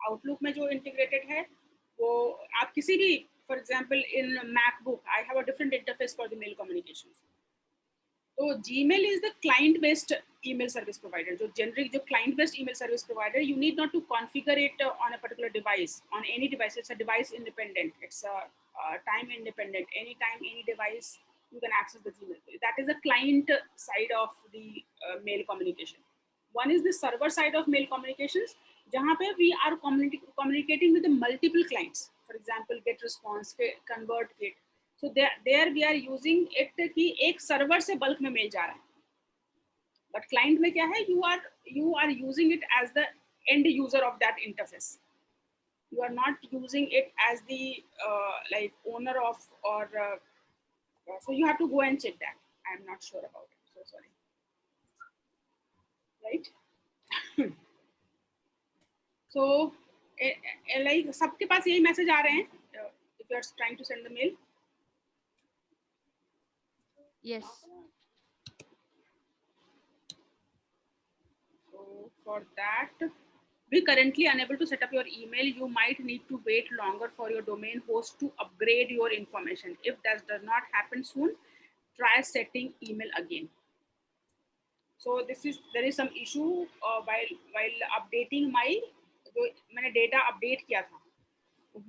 Outlook में जो integrated है वो आप किसी भी, for example in MacBook I have a different interface for the mail communications. तो Gmail is the client based email service provider, जो generic जो client based email service provider, you need not to configure it on a particular device, on any device. It's a device independent, it's a time independent, anytime any device you can access the Gmail. That is the client side of the mail communication. One is the server side of mail communications, जहाँ पे we are communicating with the multiple clients, for example GetResponse, ConvertKit. So there we are using it कि एक server से bulk में mail जा रहा है, but client में क्या है, you are using it as the end user of that interface. You are not using it as the like owner of or so you have to go and check that. I am not sure about it, so sorry. Right? So like सबके पास यही message आ रहे हैं if you are trying to send the mail.
Yes.
So for that, we currently unable to set up your email. You might need to wait longer for your domain host to upgrade your information. If that does not happen soon, try setting email again. So there is some issue while updating my, जो मैंने data update किया था,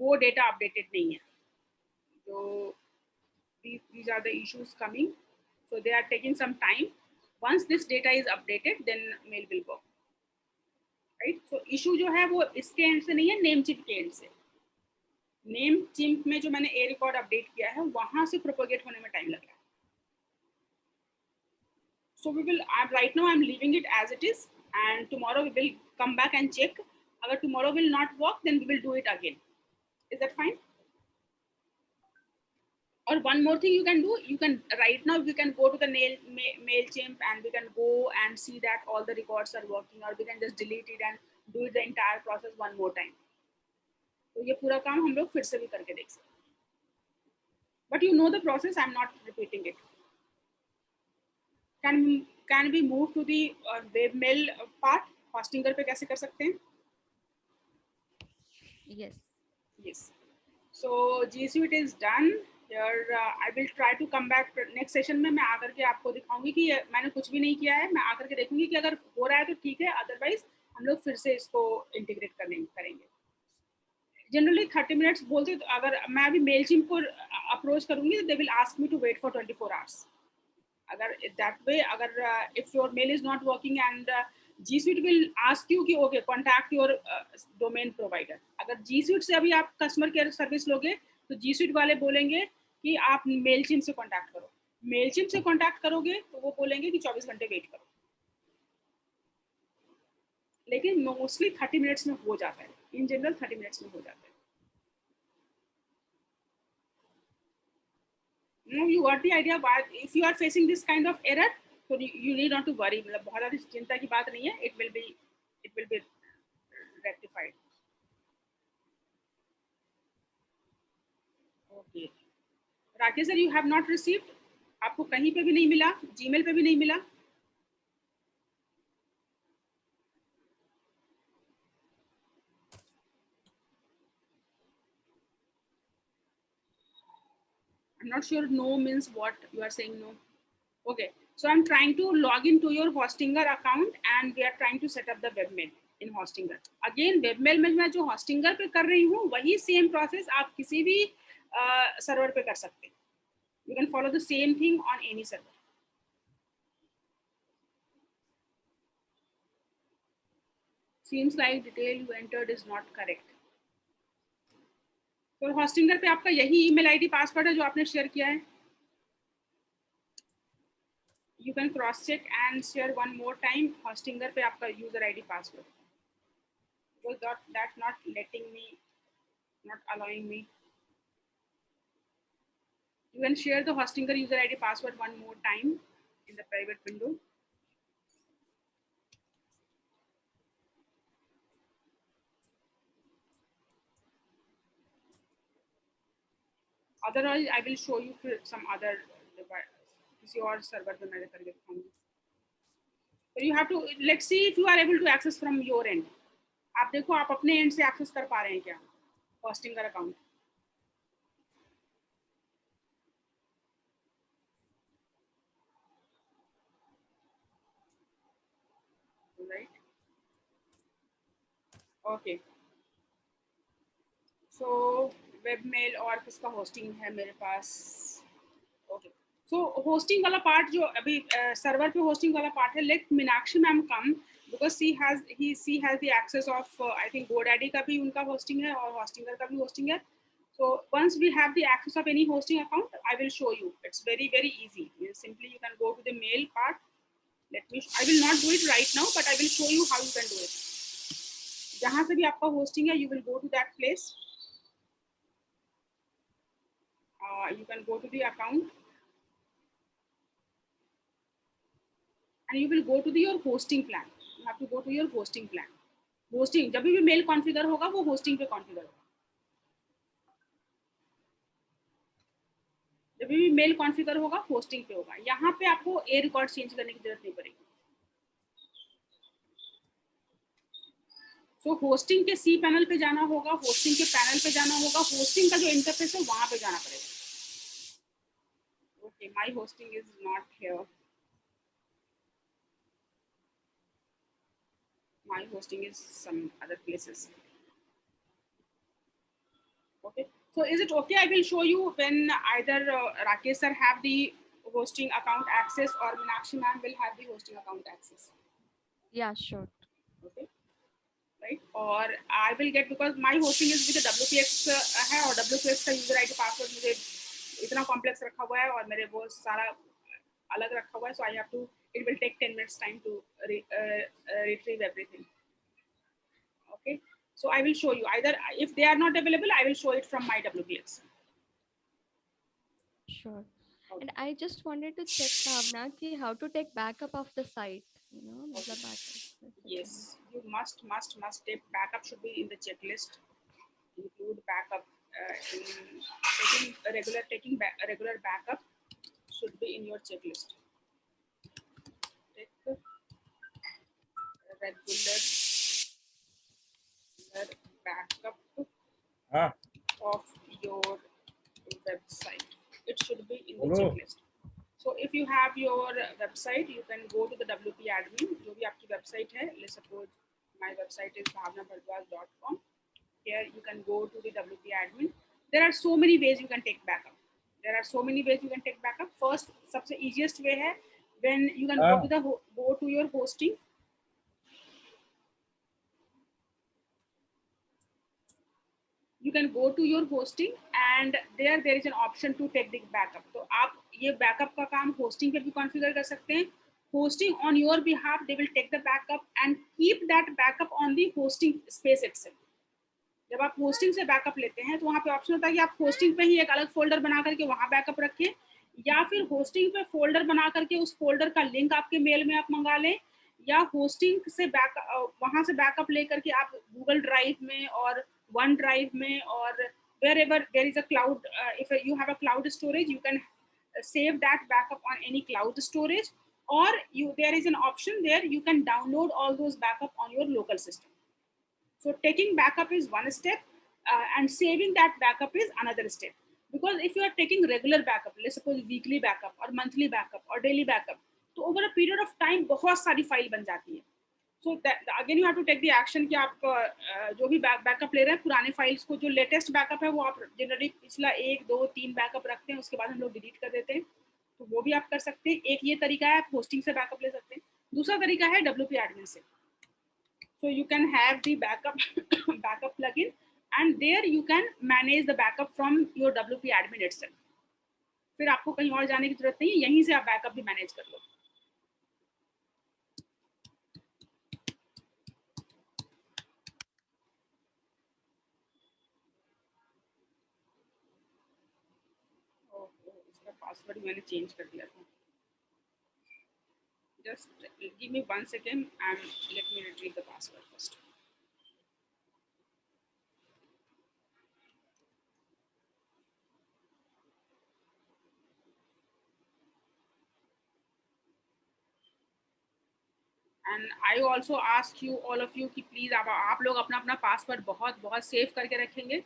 वो data updated नहीं है. So these are the issues coming. So they are taking some time. Once this data is updated, then mail will go. Right? So issue जो है वो इसके end से नहीं है, Namecheap के end से. Namecheap में जो मैंने A record update किया है, वहाँ से propagate होने में time लग रहा है. So we will, right now I'm leaving it as it is, and tomorrow we will come back and check. अगर tomorrow will not work, then we will do it again. Is that fine? Or one more thing you can do, you can right now you can go to the Mailchimp and we can go and see that all the records are working, or we can just delete it and do it the entire process one more time. तो ये पूरा काम हम लोग फिर से भी करके देख सकते हैं. But you know the process, I'm not repeating it. Can we move to the webmail part? Hostinger पे कैसे कर सकते हैं?
Yes.
Yes. So G Suite is done. Here I will try to come back next session में. मैं आकर के आपको दिखाऊंगी कि मैंने कुछ भी नहीं किया है. मैं आकर के देखूंगी कि अगर हो रहा है तो ठीक है, otherwise हम लोग फिर से इसको integrate करेंगे. Generally 30 minutes बोलते, तो अगर मैं अभी Mailchimp को approach करूंगी, they will ask me to wait for 24 hours. अगर that way, अगर if your mail is not working and G Suite will ask you कि okay contact your domain provider. अगर G Suite से अभी आप customer care service लोगे, तो G Suite वाले बोलेंगे कि आप Mailchimp से contact करो. Mailchimp से contact करोगे तो वो बोलेंगे कि 24 घंटे वेट करो. लेकिन mostly 30 minutes में हो जाता है. इन जनरल 30 मिनट्स में हो जाता है. No, you got the idea. But if you are facing this kind of error, so you need not to worry. मतलब बहुत ज़्यादा चिंता की बात नहीं है. It will be rectified. Okay. Rakesh sir, you have not received. आपको कहीं पे भी नहीं मिला, Gmail पे भी नहीं मिला. I'm not sure no means what you are saying no. Okay, so I'm trying to log into your Hostinger account and we are trying to set up the webmail in Hostinger. Again, webmail में मैं जो Hostinger पे कर रही हूँ वही same process आप किसी भी server पे कर सकते हैं. You can follow the same thing on any server. Seems like detail you entered is not correct. तो Hostinger पे आपका यही email ID पासवर्ड है जो आपने शेयर किया है. You can cross check and share one more time. Hostinger पे आपका user ID password. Because that's not letting me, not allowing me. You can share the Hostinger user ID password one more time in the private window. Otherwise, I will show you some other device. किसी और server पे मैं करके दिखाऊंगी. So you have to, let's see if you are able to access from your end. आप देखो आप अपने end से access कर पा रहे हैं क्या Hostinger account? Right. Okay. So webmail और किसका hosting है मेरे पास? Okay. So hosting वाला part जो अभी server पे hosting वाला part है, let Meenakshi ma'am come because she has the access of I think GoDaddy का भी उनका hosting है और Hostinger का भी hosting है. So once we have the access of any hosting account, I will show you. It's very easy. Simply you can go to the mail part. I will not do it right now, but I will show you how you can do it. जहाँ से भी आपका hosting है, you will go to that place. You can go to the account. And you will go to your hosting plan. You have to go to your hosting plan. Hosting, जब भी mail configure होगा वो hosting पे configure होगा. जब भी mail configure होगा hosting पे होगा. यहाँ पे आपको a record change करने की जरूरत नहीं पड़ेगी. So hosting के C panel पे जाना होगा, hosting के panel पे जाना होगा, hosting का जो interface है वहाँ पे जाना पड़ेगा. Okay, my hosting is not here. My hosting is some other places. Okay, so is it okay? I will show you when either Rakesh sir have the hosting account access or Meenakshi ma'am will have the hosting account access.
Yeah, sure.
Okay, right? Or I will get, because my hosting is with the WPX है और WPX का user ID password मुझे इतना complex रखा हुआ है और मेरे वो सारा अलग रखा हुआ है, so I have to. It will take 10 minutes time to retrieve everything. Okay. So I will show you, either if they are not available, I will show it from my WPX.
Sure.
Okay.
And I just wanted to check, Bhavna, ki how to take backup of the site. You know, the backup.
Yes, you must take backup. Should be in the checklist. Include backup. Taking a regular backup should be in your checklist. Take a regular backup of your website. It should be in the checklist. So if you have your website, you can go to the WP admin. जो भी आपकी website है, let's suppose my website is bhavnabhardwaj.com. Here you can go to the WP admin. There are so many ways you can take backup. First, सबसे easiest way है when you can go to your hosting. You can go to your hosting and there is an option to take the backup. तो आप ये backup का काम hosting पे भी configure कर सकते हैं. Hosting on your behalf, they will take the backup and keep that backup on the hosting space itself. जब आप होस्टिंग से बैकअप लेते हैं तो वहाँ पे ऑप्शन होता है कि आप होस्टिंग पे ही एक अलग फोल्डर बना करके वहाँ बैकअप रखें, या फिर होस्टिंग पे फोल्डर बना करके उस फोल्डर का लिंक आपके मेल में आप मंगा लें, या होस्टिंग से वहाँ से बैकअप लेकर के आप गूगल ड्राइव में और वन ड्राइव में और wherever there is a cloud, if you have a cloud storage, you can save that backup on any cloud storage, or there is an option there you can download all those backup on your local system. So taking backup is one step, and saving that backup is another step. Because if you are taking regular backup, let's suppose weekly backup or monthly backup or daily backup, तो over a period of time बहुत सारी file बन जाती है. So again you have to take the action कि आप जो भी बैकअप ले रहे हैं पुराने फाइल्स को, जो लेटेस्ट बैकअप है वो आप जनरली पिछला 1, 2, 3 बैकअप रखते हैं, उसके बाद हम लोग डिलीट कर देते हैं, तो वो भी आप कर सकते हैं. एक ये तरीका है, आप होस्टिंग से बैकअप ले सकते हैं. दूसरा तरीका है WP admin से. So you can have the backup backup plugin, and there you can manage the backup from your WP admin itself. फिर आपको कहीं और जाने की जरूरत नहीं है, यहीं से आप बैकअप भी मैनेज कर लो. इसका पासवर्ड मैंने चेंज कर दिया था. Just give me 1 second and let me retrieve the password first. And I also ask you, all of you, कि प्लीज आप लोग अपना अपना पासवर्ड बहुत बहुत सेव करके रखेंगे,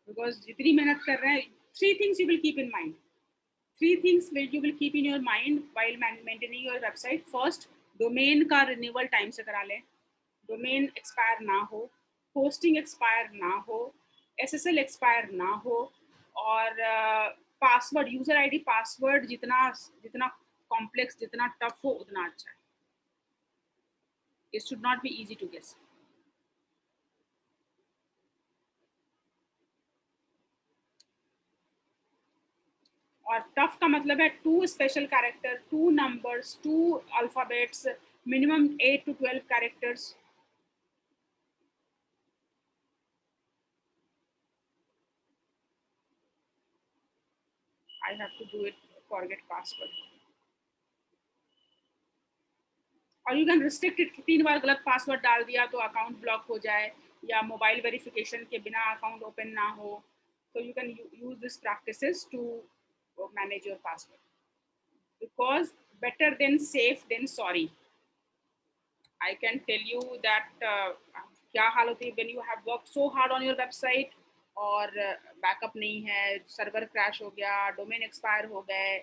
बिकॉज जितनी मेहनत कर रहे हैं. 3 things you will keep in mind. 3 things you will keep in your mind while maintaining your website. First, domain का रिन्यूअल टाइम से करा लें, डोमेन एक्सपायर ना हो, होस्टिंग एक्सपायर ना हो, SSL एक्सपायर ना हो, और पासवर्ड, यूजर आईडी पासवर्ड जितना जितना कॉम्प्लेक्स, जितना टफ हो उतना अच्छा है. It should not be easy to guess. और टफ का मतलब है 2 special character, 2 numbers, 2 alphabets, minimum 8 to 12 characters. I have to do it, forget password. और यू कैन रिस्ट्रिक्ट इट. 3 बार गलत पासवर्ड डाल दिया तो अकाउंट ब्लॉक हो जाए, या मोबाइल वेरिफिकेशन के बिना अकाउंट ओपन ना हो. So you can use these practices to manage your password, because better than safe than sorry. I can tell you that क्या हाल होती है when you have worked so hard on your website और backup नहीं है, server crash हो गया, domain expire हो गए,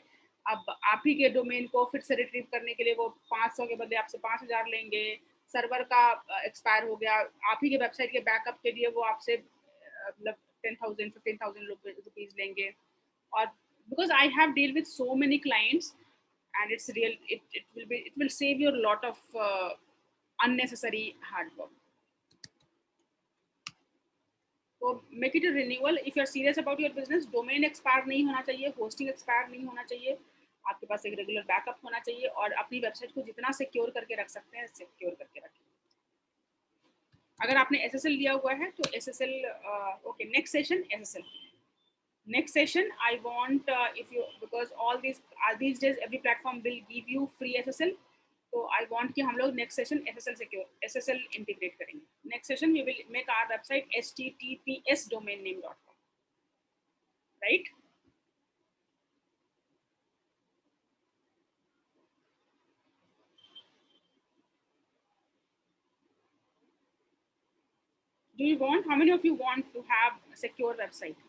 अब आप ही के डोमेन को फिर से रिट्रीव करने के लिए वो 500 के बदले आपसे 5000 लेंगे, सर्वर का एक्सपायर हो गया, आप ही के वेबसाइट के बैकअप के लिए वो आपसे मतलब 10,000 15,000 रुपीज लेंगे. और because I have deal with so many clients, and it's real, it will save you a lot of unnecessary hard work. So make it a renewal if you are serious about your business. Domain expire नहीं होना चाहिए, hosting expire नहीं होना चाहिए, आपके पास एक regular backup होना चाहिए, और अपनी वेबसाइट को जितना सिक्योर करके रख सकते हैं सिक्योर करके रखें. अगर आपने SSL लिया हुआ है तो SSL, okay, next session SSL. Next session I want, if you, because all these days every platform will give you free SSL, तो I want कि हम लोग next session SSL integrate करेंगे. Next session we will make our website https://domain-name.com, right? Do you want, how many of you want to have a secure website?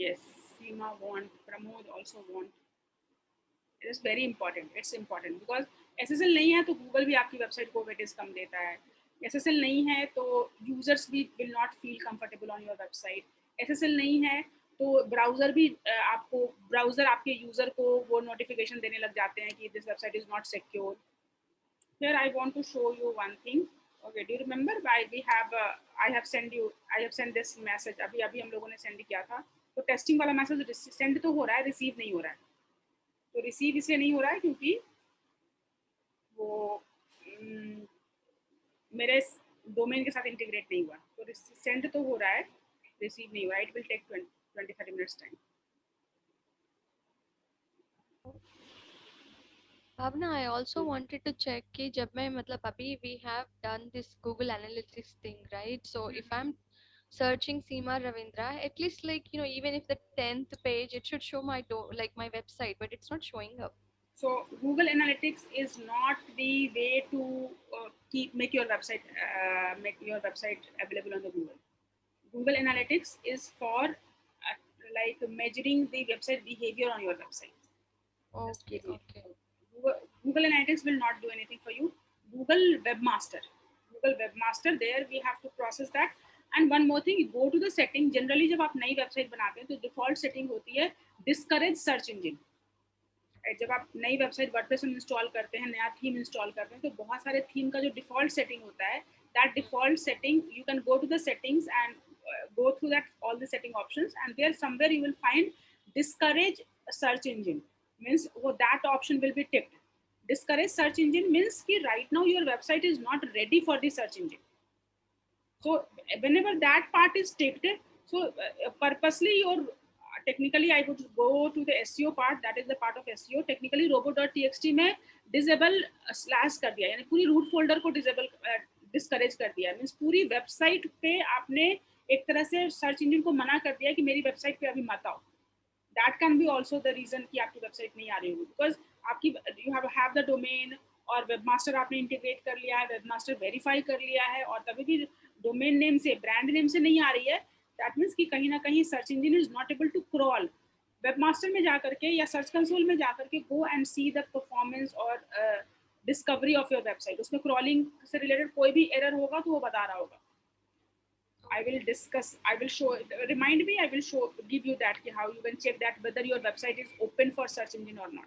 Yes, Seema want, Pramod also want. It is very important. It's important because SSL नहीं है तो Google भी आपकी website को weightage कम देता है. SSL नहीं है तो यूजर्स भी will not feel comfortable on your website. SSL नहीं है तो ब्राउजर भी आपके यूजर को वो नोटिफिकेशन देने लग जाते हैं कि this website is not secure. Here I want to show you one thing. Okay, do you remember why we have I have sent this message. अभी हम लोगों ने सेंड किया था. तो टेस्टिंग वाला मैसेज सेंड तो हो रहा है, रिसीव नहीं हो रहा है. तो रिसीव इसलिए नहीं हो रहा है क्योंकि वो मेरे डोमेन के साथ इंटीग्रेट नहीं हुआ, तो सेंड तो हो रहा है, रिसीव नहीं हुआ, it will take 20-30 minutes time.
Bhavna, I also wanted to check कि जब मैं मतलब अभी we have done this Google Analytics thing, right? So if I'm searching Seema Ravindra, at least like even if the 10th page, it should show my like my website, but it's not showing up.
So Google Analytics is not the way to make your website available on the Google. Google Analytics is for like measuring the website behavior on your website.
Okay, okay.
Google Analytics will not do anything for you. Google Webmaster, there we have to process that. And one more thing, go to the setting. Generally जब आप नई website बनाते हैं तो default setting होती है discourage search engine. जब आप नई वेबसाइट वर्डप्रेस में इंस्टॉल करते हैं, नया थीम इंस्टॉल करते हैं, तो बहुत सारे थीम का जो डिफॉल्ट सेटिंग होता है, that default setting you can go to the settings and go through that all the setting options, and there somewhere you will find discourage search engine, means that option will be ticked. Discourage search engine means ki right now your website is not ready for the search engine. So whenever that part is ticked, so purposely your technically I would go to the SEO part, that is the part of SEO. Technically robo.txt में disable slash कर दिया, यानी पूरी root folder को discourage कर दिया, means पूरी website पे आपने एक तरह से सर्च इंजन को मना कर दिया कि मेरी वेबसाइट पे अभी मत आओ। That can be also the reason कि आपकी वेबसाइट नहीं आ रही होगी, बिकॉज आपकी यू हैव द डोमेन और वेबमास्टर आपने इंटीग्रेट कर लिया है, वेबमास्टर वेरीफाई कर लिया है, और तभी भी डोमेन नेम से, ब्रांड नेम से नहीं आ रही है, दैट मीन्स कि कहीं ना कहीं search engine is not able to crawl. Webmaster में जाकर के या सर्च कंसोल में जाकर के go and see the performance और डिस्कवरी ऑफ योर वेबसाइट। उसमें क्रॉलिंग से रिलेटेड कोई भी एरर होगा तो वो बता रहा होगा। I will discuss, I will show, remind me, I will show, give you that how you can check that whether your website is open for search engine or not.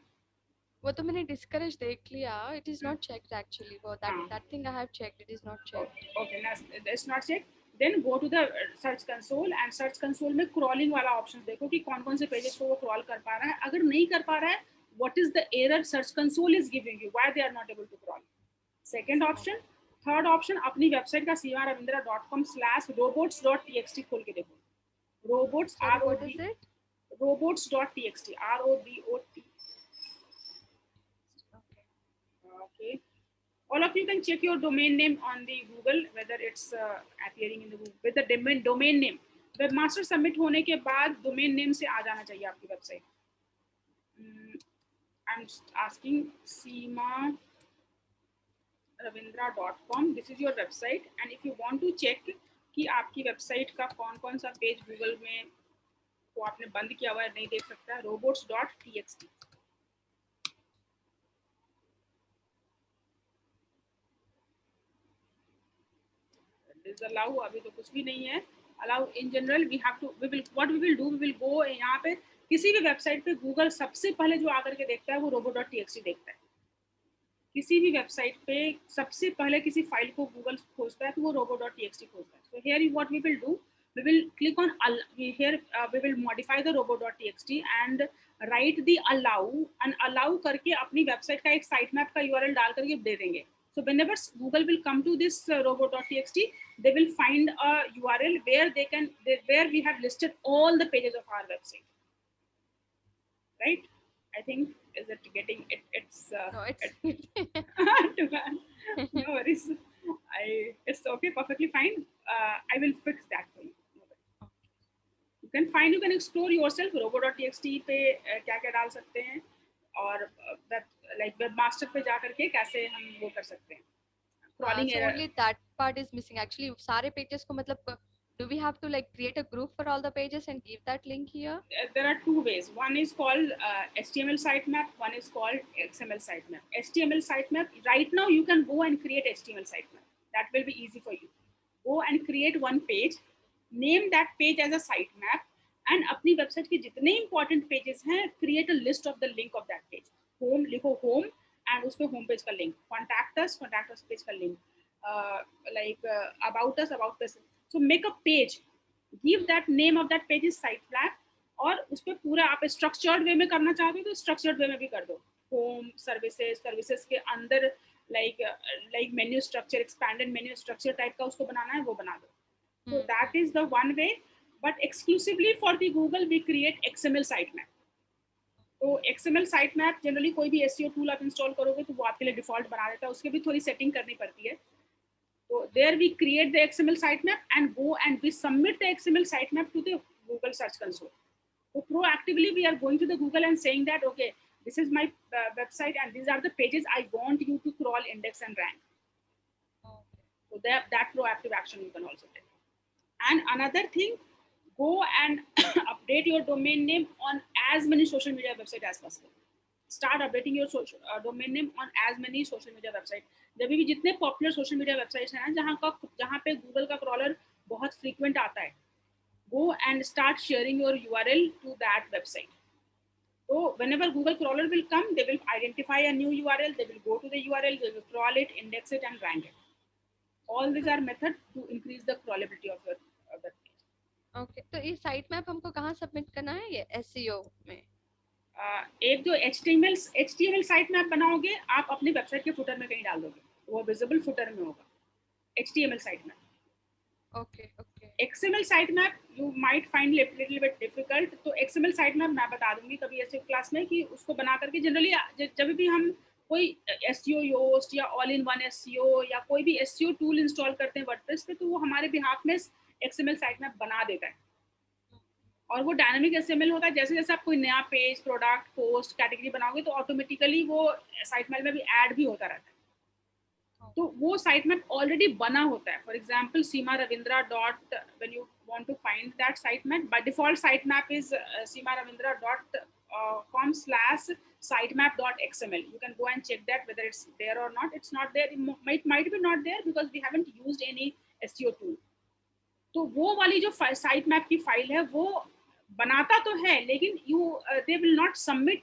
वो तो मैंने discourage देख लिया, it is not checked actually. वो that thing I have checked, it is not checked.
Okay, it's not checked. Then go to the search console and search console में crawling वाला option देखो कि कौन-कौन से pages को वो crawl कर पा रहा है। अगर नहीं कर पा रहा है, what is the error search console is giving you, why they are not able to crawl. Second option, third option, अपनी वेबसाइट का seemaravindra.com/robots.txt खोल के देखो। robots
What is it?
robots.txt ROBOT. Okay, all of you can check your domain name on the Google whether it's appearing in the Google with the domain name. Webmaster submit होने के बाद domain name से आ जाना चाहिए आपकी website. I'm asking Seema ravindra.com, this is your website, and if you want to check कि आपकी website का कौन-कौन सा पेज गूगल में को आपने बंद किया हुआ है, नहीं देख सकता है, robots.txt। allow अभी तो कुछ भी नहीं है। allow in general we have to, what we will do, we will go, यहाँ पे किसी भी वेबसाइट पे गूगल सबसे पहले जो आकर के देखता है वो robot.txt देखता है। किसी भी वेबसाइट पे सबसे पहले किसी फाइल को गूगल खोजता है तो वो robo.txt खोजता है। So here what we will do, we will click on here we will modify the robo.txt and write the allow, and allow करके अपनी वेबसाइट का एक साइट मैप का URL डाल करके दे देंगे। So whenever Google will come to this robo.txt, they will find a URL where we have listed all the pages of our website, right? I think, is it getting it? It's
No, it's
no worries. It's okay, perfectly fine. I will fix that for you. You can explore yourself robo.txt पे क्या-क्या डाल सकते हैं, और webmaster पे जाकर के कैसे हम वो कर सकते हैं। Crawling
so
error.
only that part is missing actually. सारे pages को मतलब do we have to like create a group for all the pages and give that link here?
There are two ways. One is called HTML sitemap. One is called XML sitemap. HTML sitemap. Right now, you can go and create HTML sitemap. That will be easy for you. Go and create one page. Name that page as a sitemap. And अपनी website के जितने important pages हैं, create a list of the link of that page. Home लिखो home and उसपे home page का link. Contact us page का link. About us page. So make a page. Give that name of that page is sitemap, और उस पर पूरा आप structured way में करना चाहते हो तो स्ट्रक्चर्ड वे में भी कर दो। होम सर्विसेज के अंदर like menu structure, expanded menu structure type का उसको बनाना है वो बना दो. So
Hmm.
that is the one way, but exclusively for the Google we create XML sitemap. तो XML sitemap जनरली कोई भी SEO टूल आप इंस्टॉल करोगे तो वो आपके लिए डिफॉल्ट बना देता है, उसके भी थोड़ी सेटिंग करनी पड़ती है. So there we create the XML sitemap and go and we submit the XML sitemap to the Google Search Console. So proactively we are going to the Google and saying that okay, this is my website and these are the pages I want you to crawl, index and rank. So that proactive action you can also take. And another thing, go and update your domain name on as many social media websites as possible. Start updating your domain name on as many social media websites. जब भी जितने popular social media websites हैं ना जहाँ पे Google का crawler बहुत frequent आता है, go and start sharing your URL to that website. So whenever Google crawler will come, they will identify a new URL, they will go to the URL, they will crawl it, index it and rank it. All these are methods to increase the crawlability of your web page.
Okay, तो ये site map हमको कहाँ submit करना है ये SEO में?
एक जो HTML साइट मैप बनाओगे आप अपनी वेबसाइट के फुटर में कहीं डाल दोगे, वो विजिबल फुटर में होगा. HTML site map.
Okay, okay.
XML site map you might find little bit difficult. तो XML साइट मैप मैं बता दूंगी कभी ऐसे क्लास में कि उसको बना करके जनरली जब भी हम कोई SEO योस्ट या ऑल इन वन SEO या कोई भी SEO टूल इंस्टॉल करते हैं वर्डप्रेस पे, तो वो हमारे बिहाफ में XML साइट मैप बना देता है. और वो डायनामिक XML होता है. जैसे जैसे आप कोई नया पेज, प्रोडक्ट, पोस्ट, कैटेगरी बनाओगे तो ऑटोमेटिकली वो साइट मैप में भी ऐड भी होता रहता है. तो वो साइट मैप ऑलरेडी बना होता है. For example Seema Ravindra dot, when you want to find that site map, by default site map is simaravindra.com/sitemap.xml. You can go and check that whether it's there or not. It's not there. It might be not there because we haven't used any SEO tool. तो वो वाली जो site map की file है वो बनाता तो है लेकिन they will not submit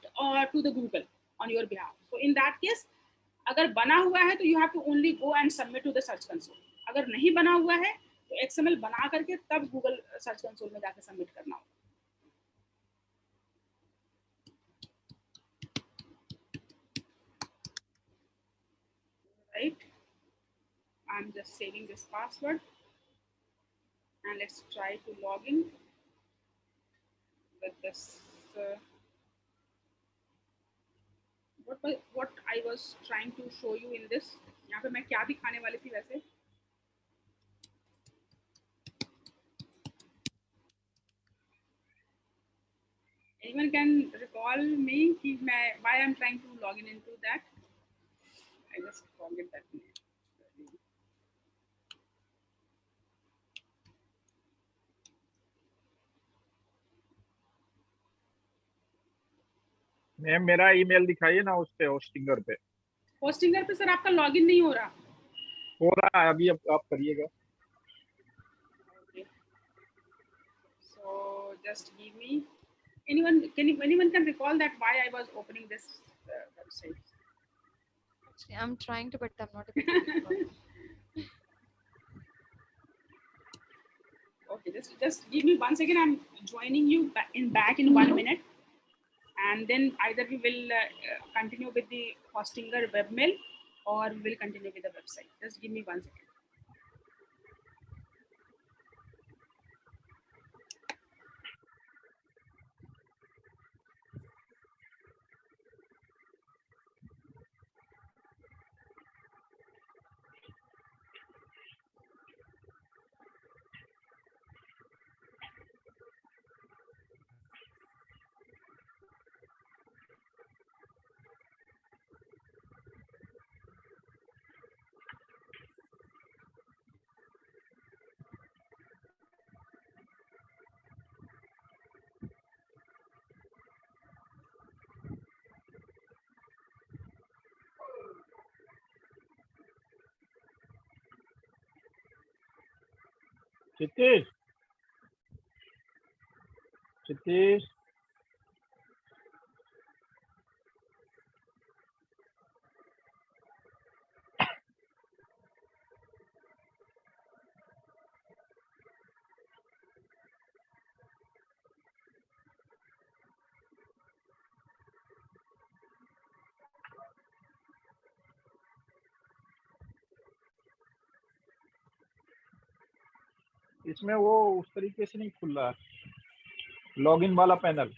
to the Google on your behalf. So in that case, अगर बना हुआ है तो you have to only go and submit to the search console. अगर नहीं बना हुआ है तो XML बना करके तब Google search console में जाकर सबमिट करना होगा. Right? I'm just saving this password and let's try to log in with this. What I was trying to show you in this. यहाँ पे मैं क्या दिखाने वाली थी वैसे. Anyone can recall me कि मैं why I'm trying to log in into that. I just forget that name.
Ma'am मेरा ईमेल दिखाइए ना उस पे, होस्टिंगर पे.
होस्टिंगर पे सर आपका लॉगिन नहीं हो रहा.
हो रहा है अभी, अब आप करिएगा.
Okay. So just give me. Anyone can recall that why I was opening this website?
Actually, I'm trying to, but I'm not able to recall.
Okay, just give me 1 second. I'm joining you back in 1 minute, and then either we will continue with the Hostinger webmail or we will continue with the website. Just give me 1 second.
क्षितिज, क्षितिज, इसमें वो उस तरीके से नहीं खुल रहा है login वाला पैनल।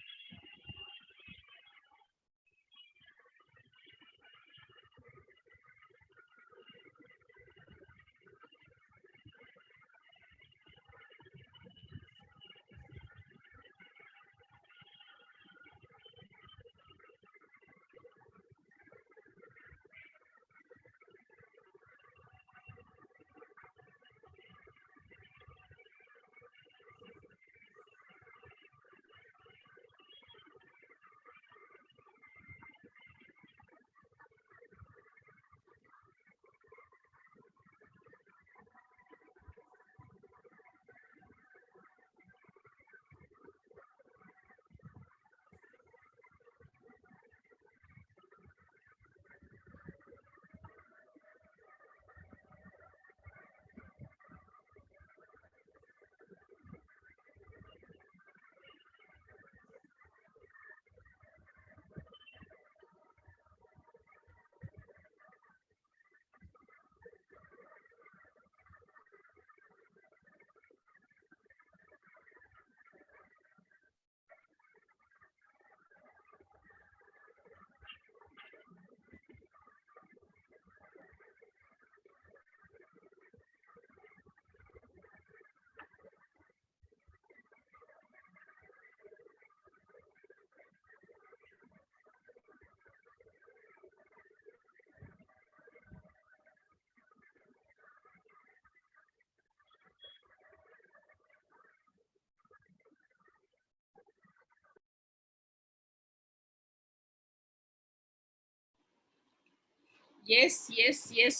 Yes,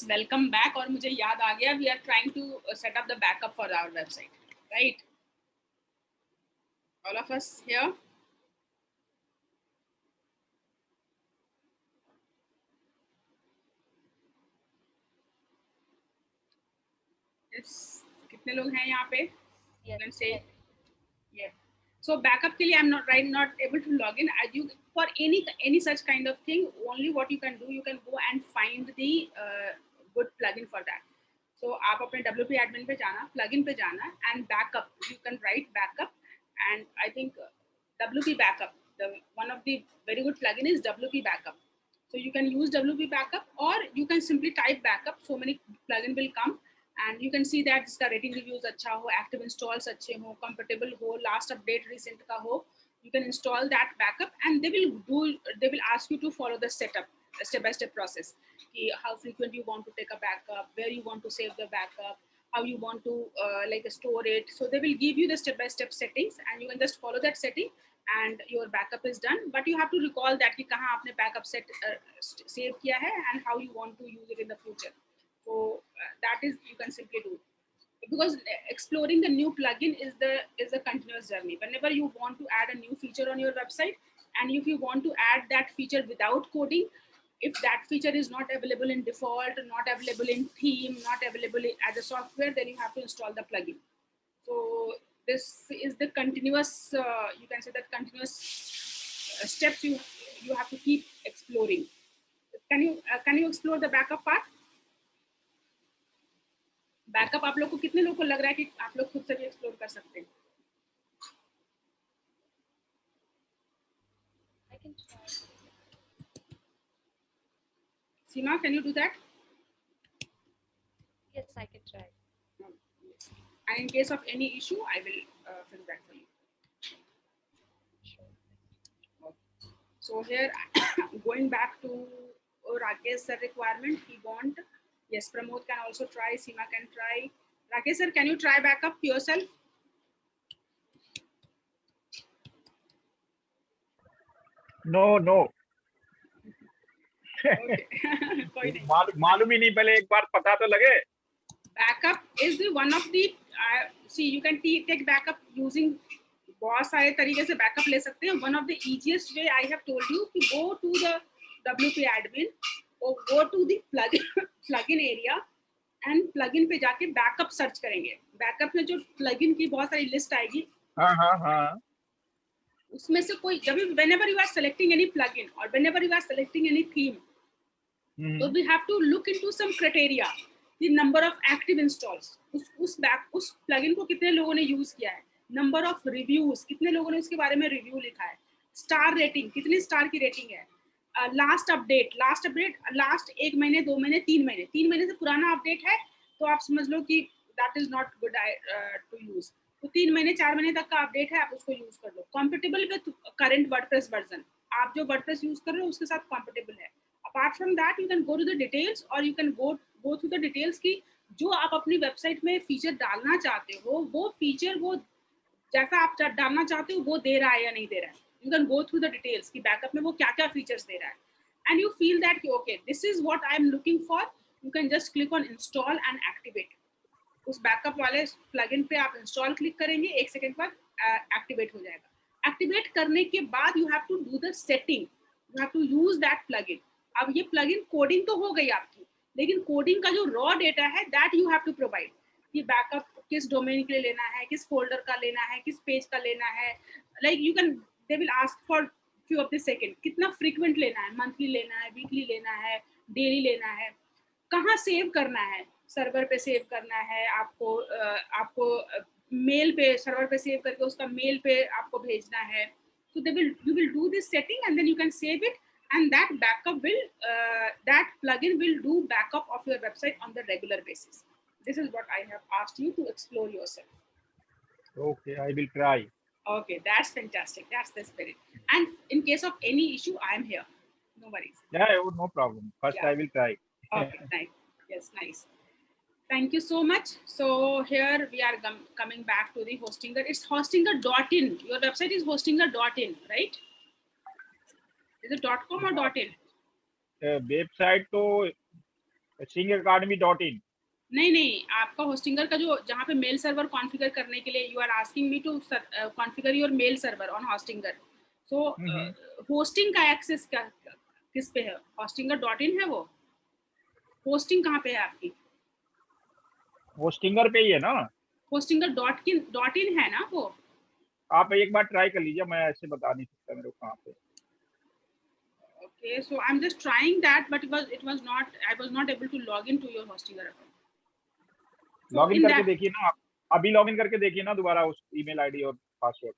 welcome back. और मुझे याद आ गया, we are trying to set up the backup for our website, right? All of us here. Yes, कितने लोग हैं यहाँ पे? You can say, yeah. So backup के लिए I'm not able to log in. As you for any such kind of thing, only what you can do, you can go and find the good plugin for that. So आप अपने WP admin पे जाना, plugin पे जाना, and backup. You can write backup, and I think WP backup. One of the very good plugin is WP backup. So you can use WP backup, or you can simply type backup. So many plugin will come. And you can see that इसका rating reviews अच्छा हो, active installs अच्छे हो, compatible हो, last update recent का हो. You can install that backup, and they will ask you to follow the setup, step-by-step process. How frequent you want to take a backup, where you want to save the backup, how you want to like store it. So they will give you the step-by-step settings, and you can just follow that setting, and your backup is done. But you have to recall that कि कहाँ आपने backup save किया है, and how you want to use it in the future. So that is, you can simply do, because exploring the new plugin is a continuous journey. Whenever you want to add a new feature on your website, and if you want to add that feature without coding, if that feature is not available in default, not available in theme, not available as a software, then you have to install the plugin. So this is the continuous, you can say that continuous steps you have to keep exploring. Can you explore the backup part? Backup आप लोग को, कितने लोग को लग रहा है कि आप लोग खुद से भी एक्सप्लोर कर सकते हैं?
I can try.
Seema, can you do that?
Yes, I can try.
And in case of any issue, I will fix that for you.
Sure.
So here, going back to Rakesh sir requirement, he want, yes, Pramod can also try, Seema can try. Rakesh sir, can you try backup yourself?
No.
Okay. कोई नहीं.
मालूम ही नहीं, पहले एक बार पता तो लगे.
Backup is the one of the see, you can take backup using बहुत सारे तरीके से backup ले सकते हैं. One of the easiest way I have told you to go to the WP admin or go to the plugin area, and plugin पे जाके backup search करेंगे. Backup में जो plugin की बहुत सारी list आएगी.
हाँ.
उसमें से कोई, जब whenever you are selecting any plugin or whenever you are selecting any theme, so we have to look into some criteria the number of active installs, उस plugin को कितने लोगों ने use किया है, number of reviews, कितने लोगों ने उसके बारे में review लिखा है, star rating, कितनी star की rating है, last update, last 1 महीने 2 महीने 3 महीने से पुराना update है तो आप समझ लो कि that is not good to use. तो 3 महीने 4 महीने तक का अपडेट है, आप उसको यूज कर लो. Compatible with current WordPress version, आप जो वर्डप्रेस यूज कर रहे हो उसके साथ कंपेटेबल है. Apart from that you can go to the details और you can go through the details की जो आप अपनी वेबसाइट में फीचर डालना चाहते हो, वो फीचर वो जैसा आप डालना चाहते हो वो दे रहा है या नहीं दे रहा है. You can go through the details की बैकअप में वो क्या क्या फीचर्स दे रहा है, and you feel that okay this is what I am looking for. You can just click on install and activate. उस बैकअप वाले प्लगइन पे आप इंस्टॉल क्लिक करेंगे, 1 सेकंड बाद एक्टिवेट हो जाएगा. एक्टिवेट करने के बाद you have to do the setting, you have to use that plugin. अब ये प्लगइन कोडिंग तो हो गई आपकी, लेकिन कोडिंग का जो रॉ डेटा है that you have to provide. कि बैकअप किस डोमेन के लिए लेना है, किस फोल्डर का लेना है, किस पेज का लेना है. Like you can they will ask for few of the second, कितना फ्रीक्वेंट लेना है, मंथली लेना है, वीकली लेना है, डेली लेना है, कहाँ सेव करना है, सर्वर पे सेव करना है आपको मेल पे, सर्वर पे सेव करके उसका मेल पे आपको भेजना है. So you will do this setting and then you can save it, and that backup will that plugin will do backup of your website on the regular basis. This is what I have asked you to explore yourself.
Okay, I will try.
Okay, that's fantastic. That's the spirit. And in case of any issue, I am here. No worries.
Yeah, no problem. First,
Yeah.
I will try.
Okay, nice. Yes, nice. Thank you so much. So here we are coming back to the Hostinger. It's hostinger.in. Your website is hostinger.in, right? Is it .com or .in?
Website तो singacademy.in.
नहीं, आपका Hostinger का जो जहाँ पे mail server configure करने के लिए you are asking me to configure your mail server on Hostinger. So hosting का एक्सेस किस पे है? hostinger.in है वो. होस्टिंग कहाँ पे है आपकी?
होस्टिंगर पे ही है ना.
hostinger.in है ना वो.
आप एक बार ट्राई कर लीजिए, मैं ऐसे बता नहीं सकता मेरे को कहाँ पे.
Okay, so I'm just trying that, but it was not, I was not able to log into your Hostinger account.
Log in करके देखिए ना आप, अभी लॉग इन करके देखिए ना दोबारा उस ईमेल आईडी और password.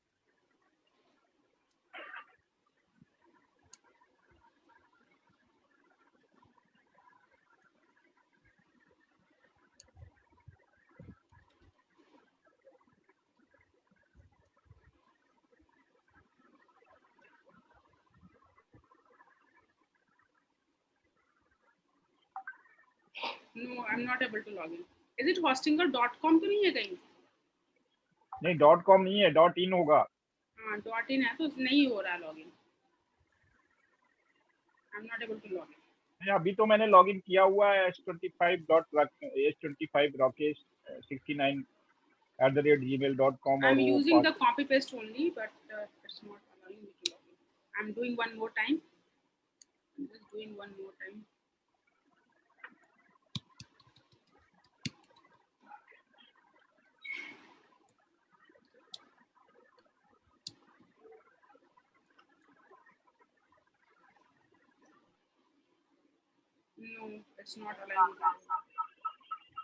No, I'm not able to log in. Is it hostinger.com तो नहीं है कहीं?
नहीं, .com नहीं है, .in होगा.
हाँ, .in है तो नहीं हो रहा login. I'm not able to log in.
नहीं, अभी तो मैंने लॉग इन किया हुआ है h25.rakesh69@gmail.com.
I'm using the copy paste only, but it's not allowing me to log in. I'm doing one more time. I'm just doing one more time. No, it's not allowing me.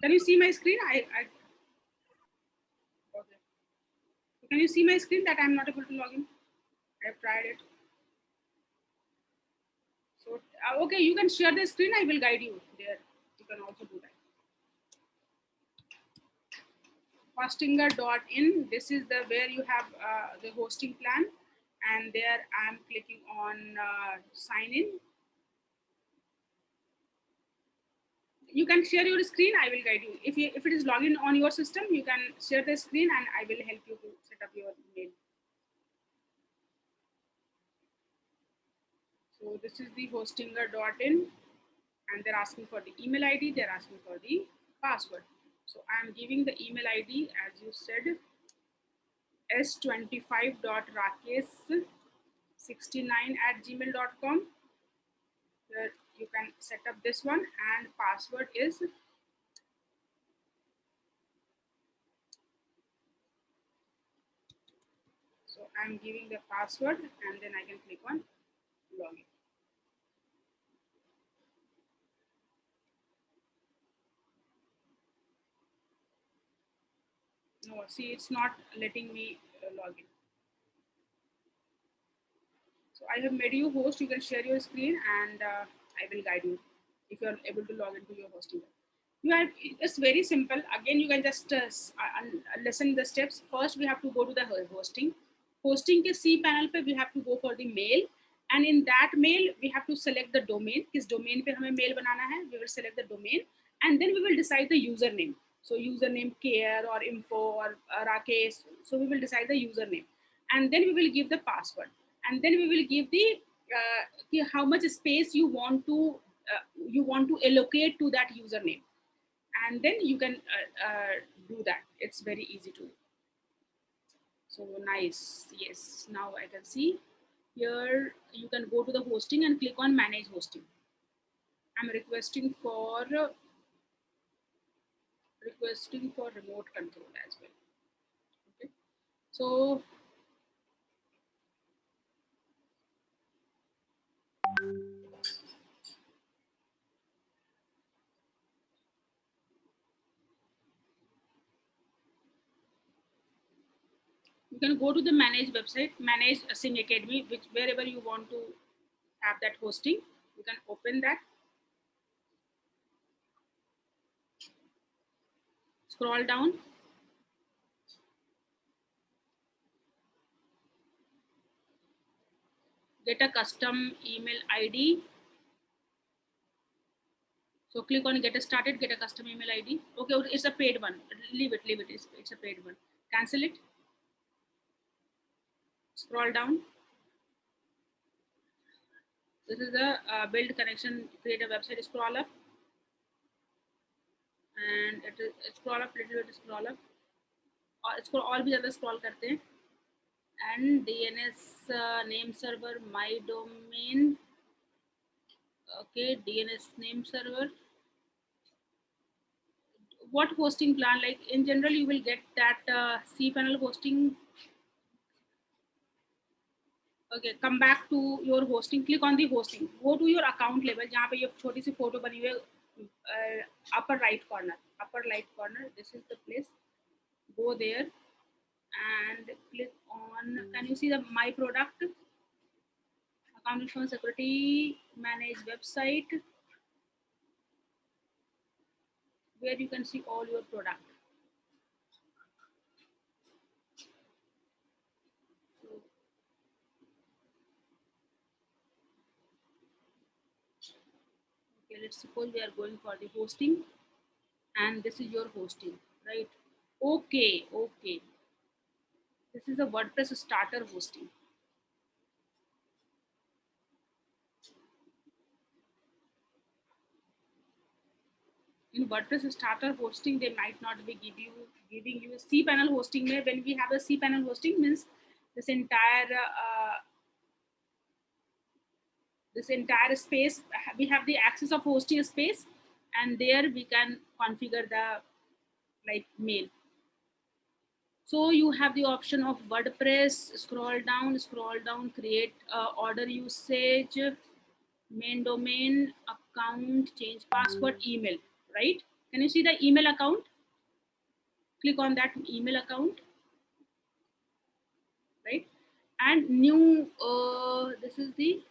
Can you see my screen? Okay. Can you see my screen that I'm not able to log in? I have tried it. So, okay, you can share the screen. I will guide you there. You can also do that. Hostinger.in. This is the where you have the hosting plan, and there I'm clicking on sign in. You can share your screen. I will guide you. If it is login on your system, you can share the screen, and I will help you to set up your email. So this is the hostinger.in, and they're asking for the email ID. They're asking for the password. So I'm giving the email ID as you said, s25.rakesh69@gmail.com. Here you can set up this one, and password is so I'm giving the password, and then I can click on login. No, see, it's not letting me log in. So I have made you host. You can share your screen, and I will guide you if you are able to log into your hosting. You have, it's very simple. Again, you can just listen the steps. First, we have to go to the hosting. Hosting के C panel पे we have to go for the mail, and in that mail we have to select the domain. किस domain पे हमें mail बनाना है? We will select the domain, and then we will decide the username. So username care or info or Rakesh. So we will decide the username, and then we will give the password, and then we will give the how much space you want to allocate to that username, and then you can do that. It's very easy to do. So nice. Yes, now I can see here. You can go to the hosting and click on manage hosting. I'm requesting for remote control as well. Okay, so you can go to the manage website, manage Sing Academy, which wherever you want to have that hosting, you can open that. Scroll down. Get a custom email ID. So click on get started, get a custom email ID. Okay, it's a paid one. Leave it. It's a paid one. Cancel it. Scroll down. This is the build connection, create a website. Scroll up. And scroll up, little bit scroll up. इसको और भी ज़्यादा scroll करते हैं. And DNS name server, my domain. Okay, DNS name server. What hosting plan? Like in general, you will get that cPanel hosting. Okay, come back to your hosting. Click on the hosting. Go to your account level. जहाँ पे ये छोटी सी photo बनी हुई है, upper right corner. This is the place. Go there and click on. Can you see the my product? Account information security, manage website, where you can see all your product. Okay, let's suppose we are going for the hosting, and this is your hosting, right? Okay. This is a WordPress starter hosting. In WordPress starter hosting, they might not be giving you a cPanel hosting. When we have a cPanel hosting, means this entire space, we have the access of hosting space, and there we can configure the mail. So you have the option of WordPress. Scroll down, create order usage, main domain, account, change password, email, right? Can you see the email account? Click on that email account, right? And new, this is the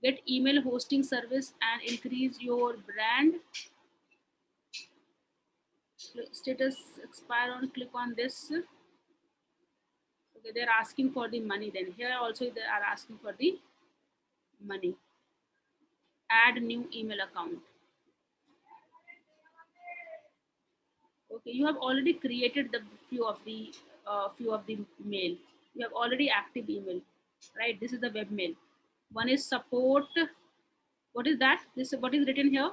get email hosting service and increase your brand. Status expire on, click on this. Okay, they're asking for the money. Then here also they are asking for the money. Add new email account. Okay, you have already created the few of the mail. You have already active email, right? This is the web mail. One is support. What is that? What is written here?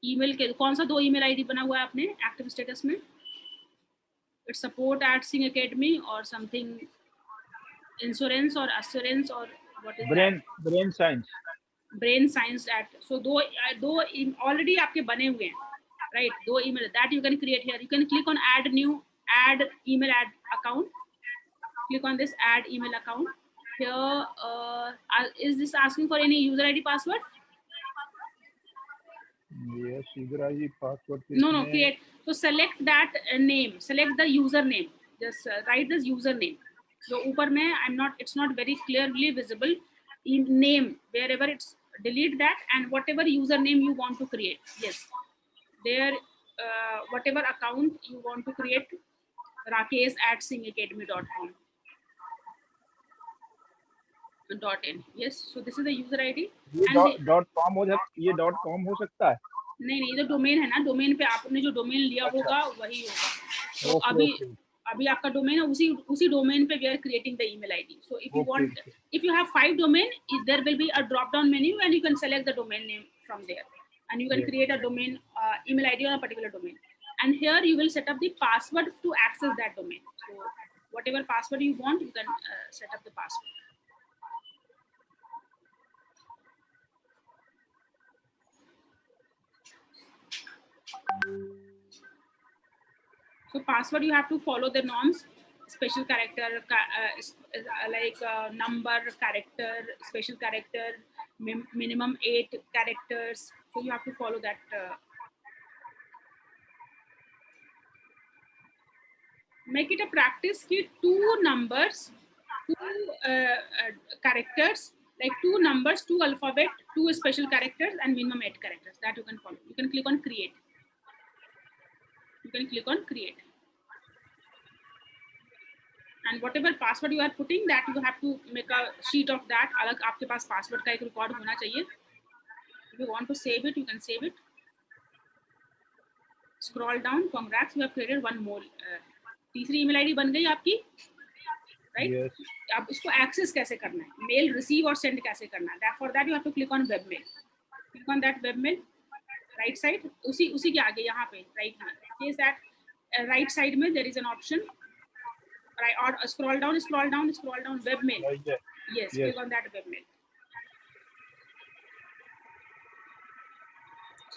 Email के कौन सा 2 email ID बना हुआ है आपने active status में? It's support at Sing Academy or something, insurance or assurance or what is
brain science.
Brain science at. So दो already आपके बने हुए हैं, right? 2 email that you can create here. You can click on add email account. Click on this add email account. Here is this asking for any user ID password?
Yes, user ID password.
No, create. So select that name, select the username. Just write this username. So ऊपर में it's not very clearly visible. In name, wherever it's, delete that, and whatever username you want to create. Yes, there, whatever account you want to create, rakesh@singacademy.com. .in. Yes, so this is the user ID.
ये
and
.com हो सकता है?
नहीं, ये तो domain है ना, domain पे आपने जो डोमेन लिया होगा वही होगा. तो अभी आपका डोमेन है, उसी डोमेन पे we are creating the email ID. So if you want, if you have 5 domain, there will be a drop down menu and you can select the domain name from there, and you can create a domain email ID on a particular domain, and here you will set up the password to access that domain. So whatever password you want, you can set up the password. So password, you have to follow the norms: special character, number, character, special character, minimum 8 characters. So you have to follow that. Make it a practice ki 2 numbers, 2 characters, like 2 numbers, 2 alphabet, 2 special characters, and minimum 8 characters. That you can follow. You can click on create. You can click on create. And whatever password you are putting, that you have to make a sheet of that. अलग आपके पास password का एक record होना चाहिए. If you want to save it, you can save it. Scroll down. Congrats, you have created one more. तीसरी email ID बन गई आपकी, right?
Yes.
अब इसको access कैसे करना है? Mail receive और send कैसे करना है? For that you have to click on webmail. Click on that webmail. Right side, उसी के आगे यहाँ पे right में. Is that right side में there is an option. Right, or scroll down, webmail. Yes, click on that webmail.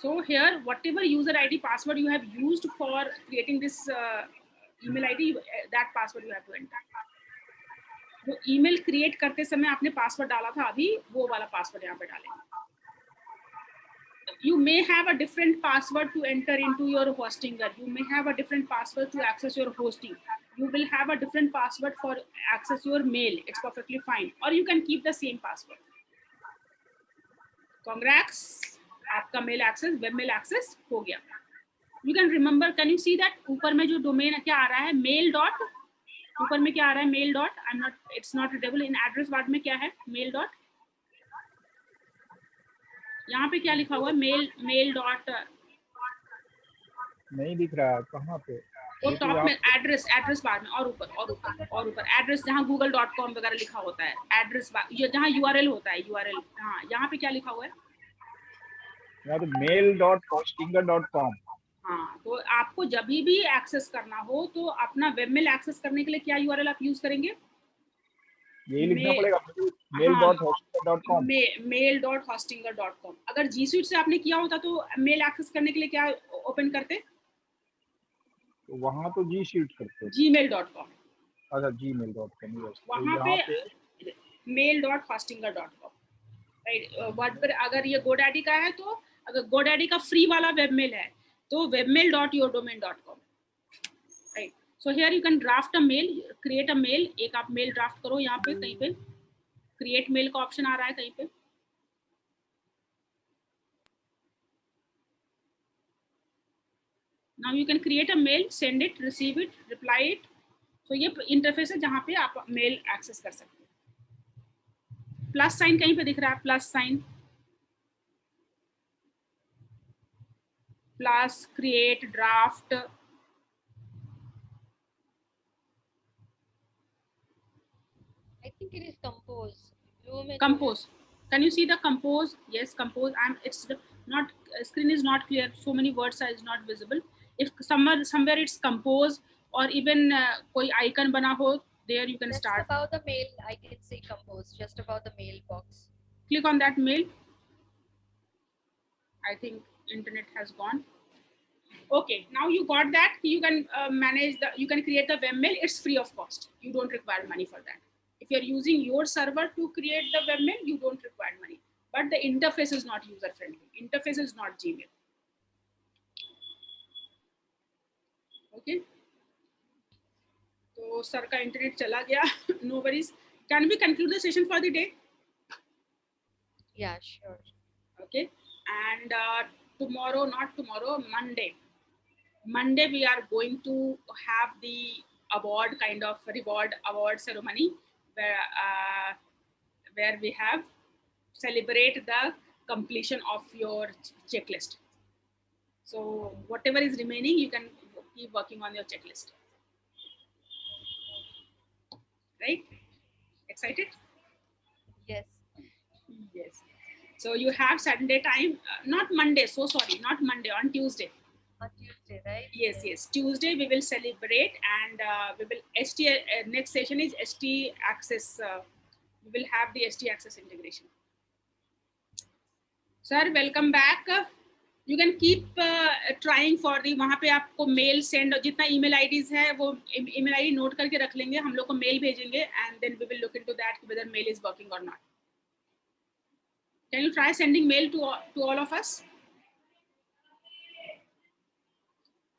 So here, whatever user ID password you have used for creating this email ID, that password you have to enter. जो email create करते समय आपने password डाला था अभी, वो वाला password यहाँ पे डालेंगे. You may have a different password to enter into your Hostinger. You may have a different password to access your hosting. You will have a different password for access your mail. It's perfectly fine. Or you can keep the same password. Congrats, आपका mail access, web mail access हो गया. You can remember, can you see that ऊपर में जो domain क्या आ रहा है? Mail dot. ऊपर में क्या आ रहा है? Mail dot. It's not readable in address bar में क्या है? Mail dot. यहाँ पे क्या लिखा हुआ है? Mail dot.
नहीं दिख रहा है, कहाँ पे?
वो टॉप में एड्रेस बार में और ऊपर एड्रेस जहाँ google.com वगैरह लिखा होता है, एड्रेस बार, ये जहाँ URL होता है, URL. हाँ, यहाँ पे क्या लिखा हुआ है?
यहाँ तो mail.hostinger.com.
हाँ, तो आपको जब भी एक्सेस करना हो तो अपना वेबमेल एक्सेस करने के लिए क्या URL आप यूज करेंगे?
यही लिखना पड़ेगा, mail.hostinger.com.
mail.hostinger.com. अगर G Suite से आपने किया होता तो मेल एक्सेस करने के लिए क्या ओपन करते?
तो वहाँ तो G Suite करते हैं.
gmail.com.
अच्छा, gmail.com.
वहाँ पे mail.hostinger.com. राइट. वर्ड पर अगर ये GoDaddy का है तो अगर GoDaddy का फ्री वाला वेबमेल है तो webmail.yourdomain.com. Right. So here you can draft a mail, create a mail. एक आप मेल ड्राफ्ट करो यहाँ पे, कहीं पे क्रिएट मेल का ऑप्शन आ रहा है कहीं पे. Now you can create a mail, send it, receive it, reply it. So ये इंटरफेस है जहाँ पे आप मेल एक्सेस कर सकते हैं. प्लस साइन कहीं पे दिख रहा है? Plus sign, plus, create, draft.
I think it is compose.
Compose. Can you see the compose? Yes, compose. It's not, screen is not clear. So many words are is not visible. If somewhere it's compose, or even कोई icon बना हो, there you can
Just
start.
about the mail, I can see compose. Just about the mail box.
Click on that mail. I think internet has gone. Okay, now you got that. You can manage you can create the webmail. It's free of cost. You don't require money for that. If you're using your server to create the webmail, you don't require money. But the interface is not user friendly. Interface is not Gmail. Okay. तो sir का internet चला गया. No worries. Can we conclude the session for the day?
Yeah, sure.
Okay. And tomorrow, not tomorrow, Monday we are going to have the award kind of reward award ceremony where we have celebrate the completion of your checklist. So whatever is remaining, you can keep working on your checklist. Right? Excited?
Yes.
Yes. So you have Saturday time, not Monday. So sorry, not Monday. On Tuesday.
On Tuesday, right?
Yes, yes. Tuesday we will celebrate, and we will ST. Next session is ST access. We will have the ST access integration. Sir, welcome back. You can keep trying for the. वहाँ पे आपको mail send जितना email IDs है वो email ID note करके रख लेंगे. हम लोग को mail भेजेंगे, and then we will look into that whether mail is working or not. Can you try sending mail to all of us?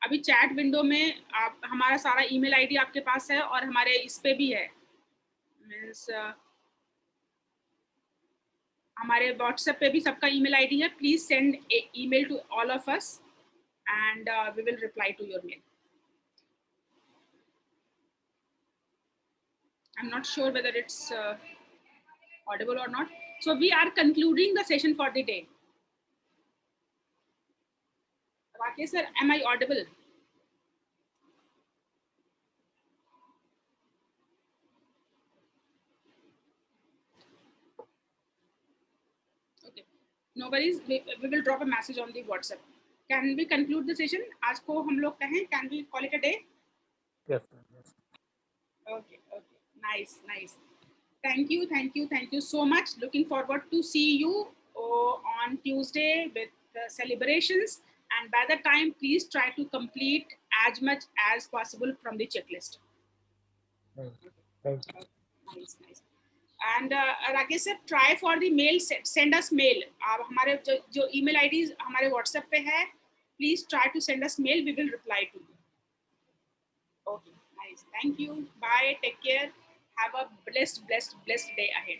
अभी चैट विंडो में आप हमारा सारा ईमेल आईडी आपके पास है और हमारे इस पे भी है, मीन्स हमारे व्हाट्सएप पे भी सबका ईमेल आईडी है. Please send email to all of us and we will reply to your mail. I am not sure whether it's audible or not. So we are concluding the session for the day. Rakesh sir, am I audible? Okay, no worries. We will drop a message on the WhatsApp. Can we conclude the session? आज को हम लोग कहें, can we call it a day?
Yes, sir. Yes.
Okay, okay, nice. Thank you so much. Looking forward to see you on Tuesday with celebrations. And by the time, please try to complete as much as possible from the checklist.
Thank you.
Nice. And Rakesh sir, try for the mail. Send us mail. आप हमारे जो email IDs हमारे WhatsApp पे है, please try to send us mail. We will reply to you. Okay, nice. Thank you. Bye. Take care. Have a blessed day ahead.